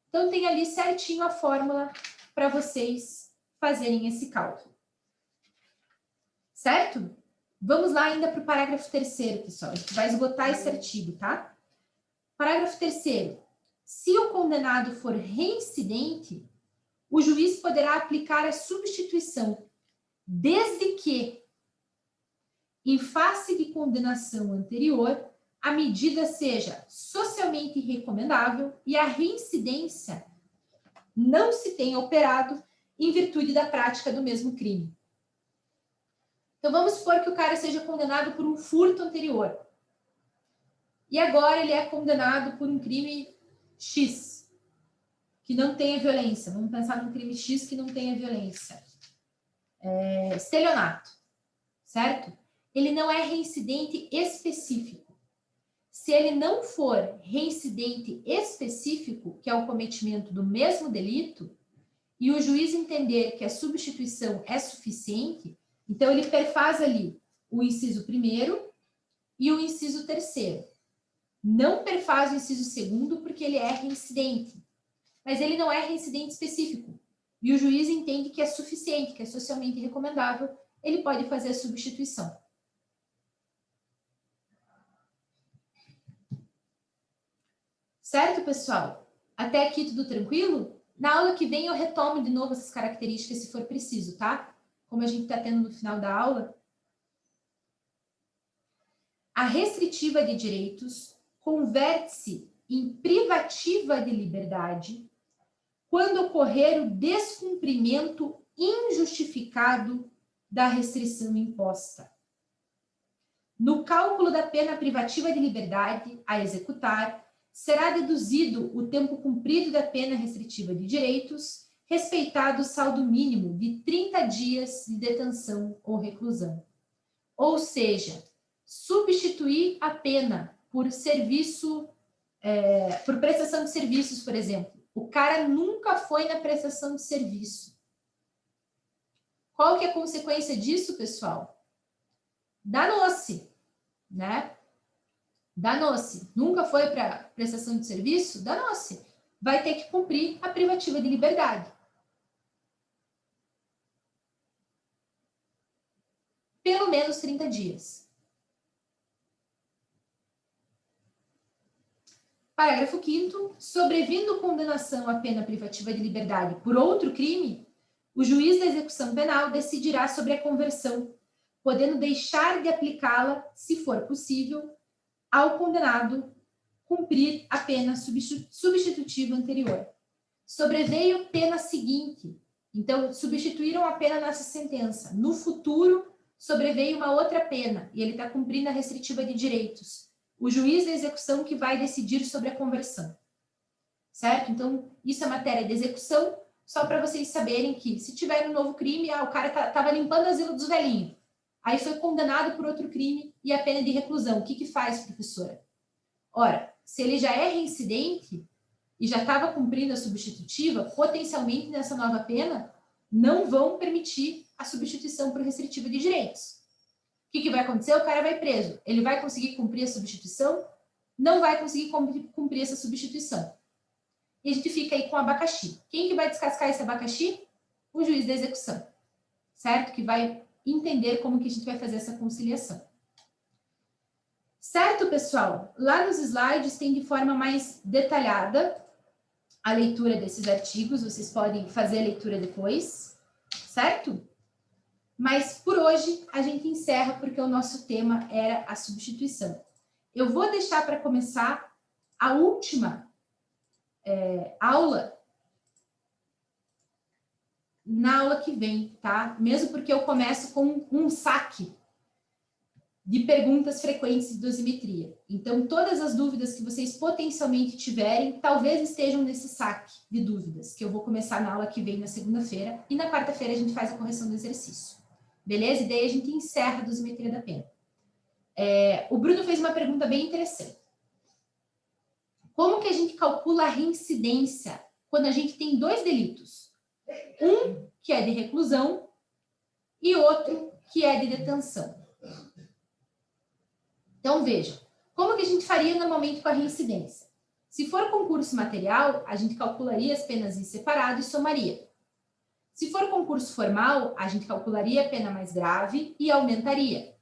Então, tem ali certinho a fórmula para vocês fazerem esse cálculo. Certo? Vamos lá ainda para o parágrafo 3º, pessoal. A gente vai esgotar esse artigo, tá? Parágrafo 3º. Se o condenado for reincidente, o juiz poderá aplicar a substituição, desde que, em face de condenação anterior, a medida seja socialmente recomendável e a reincidência não se tenha operado em virtude da prática do mesmo crime. Então, vamos supor que o cara seja condenado por um furto anterior. E agora ele é condenado por um crime X, que não tenha violência. Vamos pensar num crime X que não tenha violência. Estelionato, certo? Ele não é reincidente específico. Se ele não for reincidente específico, que é o cometimento do mesmo delito, e o juiz entender que a substituição é suficiente, Então, ele perfaz ali o inciso 1º e o inciso 3º. Não perfaz o inciso 2º porque ele é reincidente. Mas ele não é reincidente específico. E o juiz entende que é suficiente, que é socialmente recomendável, ele pode fazer a substituição. Certo, pessoal? Até aqui tudo tranquilo? Na aula que vem eu retomo de novo essas características se for preciso, tá? Como a gente está tendo no final da aula. A restritiva de direitos converte-se em privativa de liberdade quando ocorrer o descumprimento injustificado da restrição imposta. No cálculo da pena privativa de liberdade a executar, será deduzido o tempo cumprido da pena restritiva de direitos, respeitado o saldo mínimo de 30 dias de detenção ou reclusão. Ou seja, substituir a pena por serviço, por prestação de serviços, por exemplo. O cara nunca foi na prestação de serviço. Qual que é a consequência disso, pessoal? Danou-se, né? Danou-se. Nunca foi para prestação de serviço? Danou-se. Vai ter que cumprir a privativa de liberdade. Pelo menos 30 dias. Parágrafo 5º. Sobrevindo condenação à pena privativa de liberdade por outro crime, o juiz da execução penal decidirá sobre a conversão, podendo deixar de aplicá-la, se for possível, ao condenado cumprir a pena substitutiva anterior. Sobreveio pena seguinte. Então, substituíram a pena nessa sentença. No futuro, sobreveio uma outra pena e ele está cumprindo a restritiva de direitos. O juiz da execução que vai decidir sobre a conversão. Certo? Então, isso é matéria de execução, só para vocês saberem que, se tiver um novo crime, o cara estava limpando o asilo dos velhinhos. Aí foi condenado por outro crime e a pena de reclusão. O que faz, professora? Ora, se ele já é reincidente e já estava cumprindo a substitutiva, potencialmente nessa nova pena, não vão permitir a substituição por restritiva de direitos. O que vai acontecer? O cara vai preso. Ele vai conseguir cumprir a substituição? Não vai conseguir cumprir essa substituição. E a gente fica aí com o abacaxi. Quem que vai descascar esse abacaxi? O juiz da execução. Certo? Que vai entender como que a gente vai fazer essa conciliação. Certo, pessoal? Lá nos slides tem de forma mais detalhada a leitura desses artigos. Vocês podem fazer a leitura depois. Certo? Mas, por hoje, a gente encerra porque o nosso tema era a substituição. Eu vou deixar para começar a última aula na aula que vem, tá? Mesmo porque eu começo com um saque de perguntas frequentes de dosimetria. Então, todas as dúvidas que vocês potencialmente tiverem, talvez estejam nesse saque de dúvidas, que eu vou começar na aula que vem, na segunda-feira, e na quarta-feira a gente faz a correção do exercício. Beleza? E daí a gente encerra a dosimetria da pena. O Bruno fez uma pergunta bem interessante. Como que a gente calcula a reincidência quando a gente tem dois delitos? Um que é de reclusão e outro que é de detenção. Então, veja, como que a gente faria normalmente com a reincidência? Se for concurso material, a gente calcularia as penas em separado e somaria. Se for concurso formal, a gente calcularia a pena mais grave e aumentaria.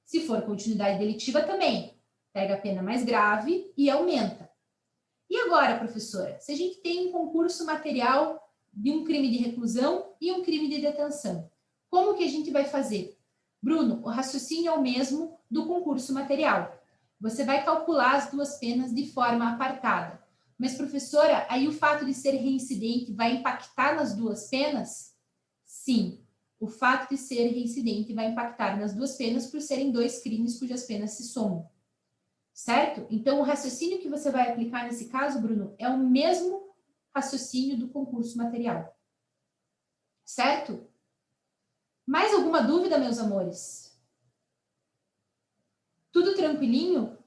Se for continuidade delitiva, também. Pega a pena mais grave e aumenta. E agora, professora, se a gente tem um concurso material de um crime de reclusão e um crime de detenção, como que a gente vai fazer? Bruno, o raciocínio é o mesmo do concurso material. Você vai calcular as duas penas de forma apartada. Mas, professora, aí o fato de ser reincidente vai impactar nas duas penas? Sim, o fato de ser reincidente vai impactar nas duas penas por serem dois crimes cujas penas se somam. Certo? Então, o raciocínio que você vai aplicar nesse caso, Bruno, é o mesmo raciocínio do concurso material. Certo? Mais alguma dúvida, meus amores? Tudo tranquilinho?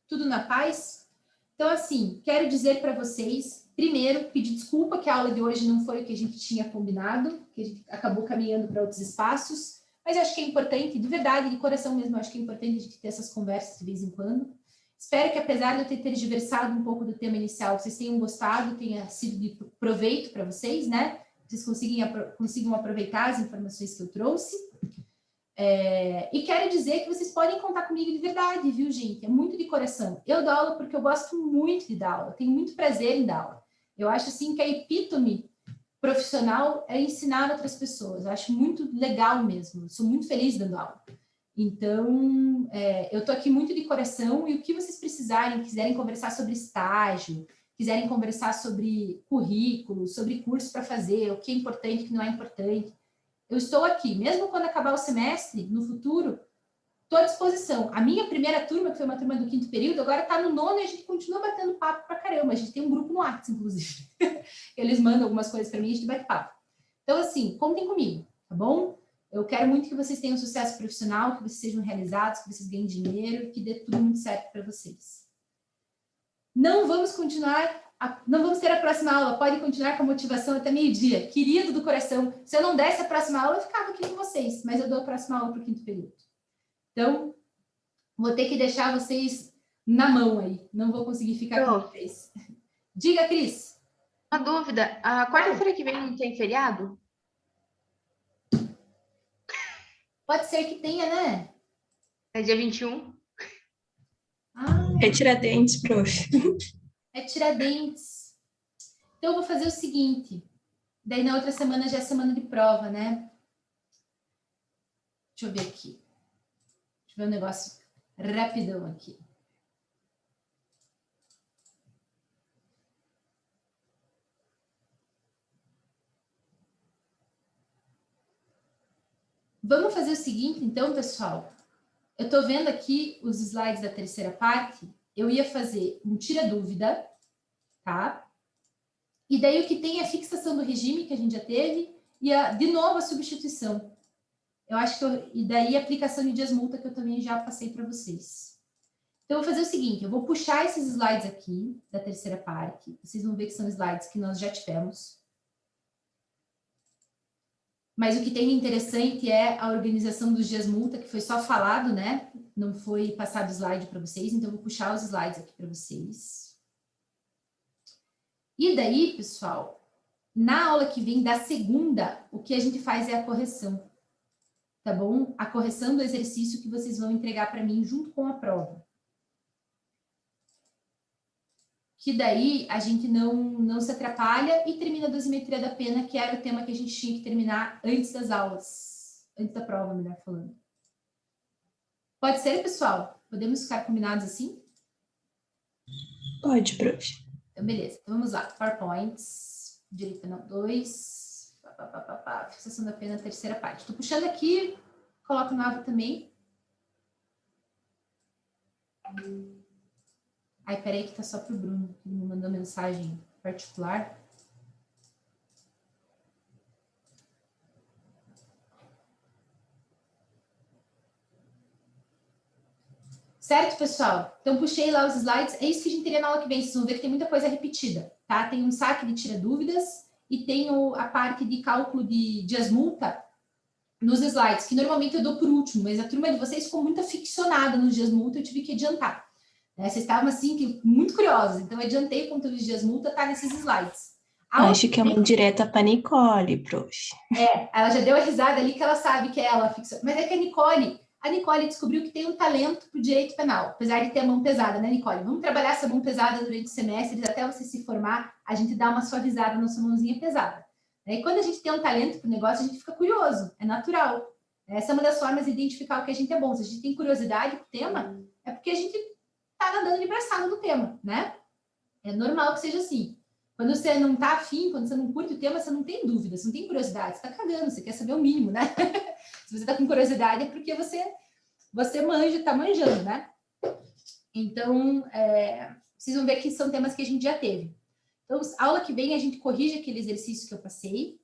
Tudo na paz? Então, assim, quero dizer para vocês, primeiro, pedir desculpa que a aula de hoje não foi o que a gente tinha combinado, que a gente acabou caminhando para outros espaços, mas eu acho que é importante, de verdade, de coração mesmo, eu acho que é importante a gente ter essas conversas de vez em quando. Espero que, apesar de eu ter tergiversado um pouco do tema inicial, vocês tenham gostado, tenha sido de proveito para vocês, né? Vocês consigam aproveitar as informações que eu trouxe. E quero dizer que vocês podem contar comigo de verdade, viu, gente? É muito de coração. Eu dou aula porque eu gosto muito de dar aula, tenho muito prazer em dar aula. Eu acho, assim, que a epítome profissional é ensinar outras pessoas. Eu acho muito legal mesmo. Eu sou muito feliz dando aula. Então, eu estou aqui muito de coração e o que vocês precisarem, quiserem conversar sobre estágio, quiserem conversar sobre currículo, sobre curso para fazer, o que é importante, o que não é importante, eu estou aqui. Mesmo quando acabar o semestre, no futuro, estou à disposição. A minha primeira turma, que foi uma turma do 5º período, agora está no 9º e a gente continua batendo papo pra caramba. A gente tem um grupo no WhatsApp, inclusive. Eles mandam algumas coisas para mim e a gente bate papo. Então, assim, contem comigo, tá bom? Eu quero muito que vocês tenham sucesso profissional, que vocês sejam realizados, que vocês ganhem dinheiro, que dê tudo muito certo para vocês. Não vamos ter a próxima aula, pode continuar com a motivação até meio-dia. Querido do coração, se eu não desse a próxima aula, eu ficava aqui com vocês, mas eu dou a próxima aula para o 5º período. Então, vou ter que deixar vocês na mão aí, não vou conseguir ficar com vocês. Diga, Cris. Uma dúvida, a quarta-feira que vem não tem feriado? Pode ser que tenha, né? É dia 21? É Tiradentes, prof. É Tiradentes. Então, eu vou fazer o seguinte. Daí, na outra semana, já é semana de prova, né? Deixa eu ver aqui. Deixa eu ver um negócio rapidão aqui. Vamos fazer o seguinte, então, pessoal. Eu estou vendo aqui os slides da terceira parte. Eu ia fazer um tira-dúvida, tá? E daí o que tem é a fixação do regime, que a gente já teve, e, de novo, a substituição. Eu acho que e daí a aplicação de dias-multa, que eu também já passei para vocês. Então, eu vou fazer o seguinte, eu vou puxar esses slides aqui, da terceira parte. Vocês vão ver que são slides que nós já tivemos. Mas o que tem de interessante é a organização dos dias-multa, que foi só falado, né? Não foi passado slide para vocês, então eu vou puxar os slides aqui para vocês. E daí, pessoal, na aula que vem da segunda, o que a gente faz é a correção, tá bom? A correção do exercício que vocês vão entregar para mim junto com a prova. Que daí a gente não se atrapalha e termina a dosimetria da pena, que era o tema que a gente tinha que terminar antes das aulas, antes da prova, melhor falando. Pode ser, pessoal? Podemos ficar combinados assim? Pode, prof. Então, beleza. Então, vamos lá. PowerPoints, direito penal 2, fixação da pena, terceira parte. Estou puxando aqui, coloco no AVA também. Ai, peraí que tá só pro Bruno, que ele me mandou mensagem particular. Certo, pessoal? Então, puxei lá os slides. É isso que a gente teria na aula que vem. Vocês vão ver que tem muita coisa repetida, tá? Tem um saque de tira-dúvidas e tem a parte de cálculo de dias-multa nos slides, que normalmente eu dou por último, mas a turma de vocês ficou muito aficionada nos dias-multa e eu tive que adiantar. Vocês estavam, assim, muito curiosos. Então, eu adiantei o conteúdo de dias-multa, tá nesses slides. Acho que é uma indireta para Nicole, prof. Ela já deu a risada ali que ela sabe que ela fixou. Mas é que a Nicole descobriu que tem um talento para o direito penal, apesar de ter a mão pesada, né, Nicole? Vamos trabalhar essa mão pesada durante os semestres, até você se formar, a gente dá uma suavizada na sua mãozinha pesada. E quando a gente tem um talento para o negócio, a gente fica curioso, é natural. Essa é uma das formas de identificar o que a gente é bom. Se a gente tem curiosidade para o tema, é porque a gente está nadando de braçada no tema, né? É normal que seja assim. Quando você não está afim, quando você não curte o tema, você não tem dúvida, você não tem curiosidade, você está cagando, você quer saber o mínimo, né? Se você está com curiosidade, é porque você manja, está manjando, né? Então, vocês vão ver que são temas que a gente já teve. Então, a aula que vem, a gente corrige aquele exercício que eu passei,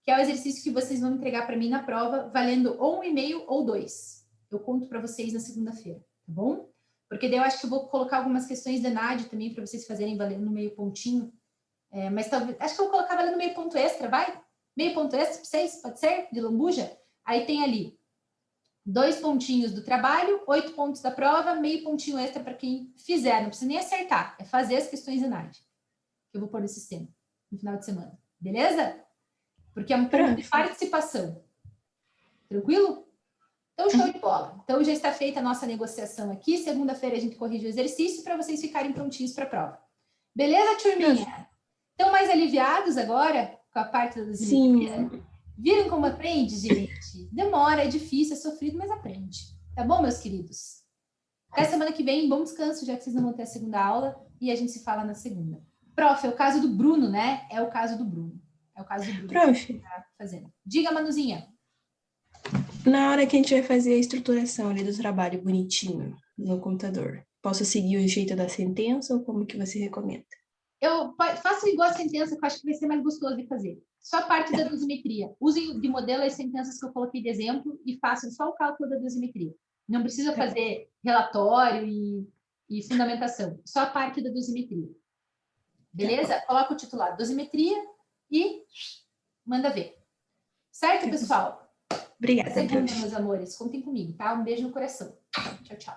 que é o exercício que vocês vão entregar para mim na prova, valendo ou 1,5 ou 2. Eu conto para vocês na segunda-feira, tá bom? Porque daí eu acho que eu vou colocar algumas questões da NAD também para vocês fazerem valendo no meio pontinho. Mas talvez, acho que eu vou colocar valendo meio ponto extra, vai? Meio ponto extra para vocês, pode ser? De lambuja? Aí tem ali 2 pontinhos do trabalho, 8 pontos da prova, meio pontinho extra para quem fizer. Não precisa nem acertar, é fazer as questões em NAD. Eu vou pôr no sistema no final de semana. Beleza? Porque é um ponto de participação. Tranquilo? Então, show de bola. Então, já está feita a nossa negociação aqui. Segunda-feira a gente corrige o exercício para vocês ficarem prontinhos para a prova. Beleza, turminha? Estão mais aliviados agora com a parte da dosimetria? Sim. Viram como aprende, gente? Demora, é difícil, é sofrido, mas aprende. Tá bom, meus queridos? Até semana que vem, bom descanso, já que vocês não vão ter a segunda aula. E a gente se fala na segunda. Prof, é o caso do Bruno, né? É o caso do Bruno. É o caso do Bruno. Prof, Que tá fazendo. Diga, Manuzinha. na hora que a gente vai fazer a estruturação ali do trabalho bonitinho no computador, posso seguir o jeito da sentença ou como que você recomenda? Eu faço igual a sentença, que eu acho que vai ser mais gostoso de fazer. Só a parte da dosimetria. Usem de modelo as sentenças que eu coloquei de exemplo e façam só o cálculo da dosimetria. Não precisa fazer relatório e fundamentação. Só a parte da dosimetria. Beleza? Coloca o titular dosimetria e manda ver. Certo, pessoal? Obrigada, Segunda, prof. meus amores. Contem comigo, tá? Um beijo no coração. Tchau, tchau.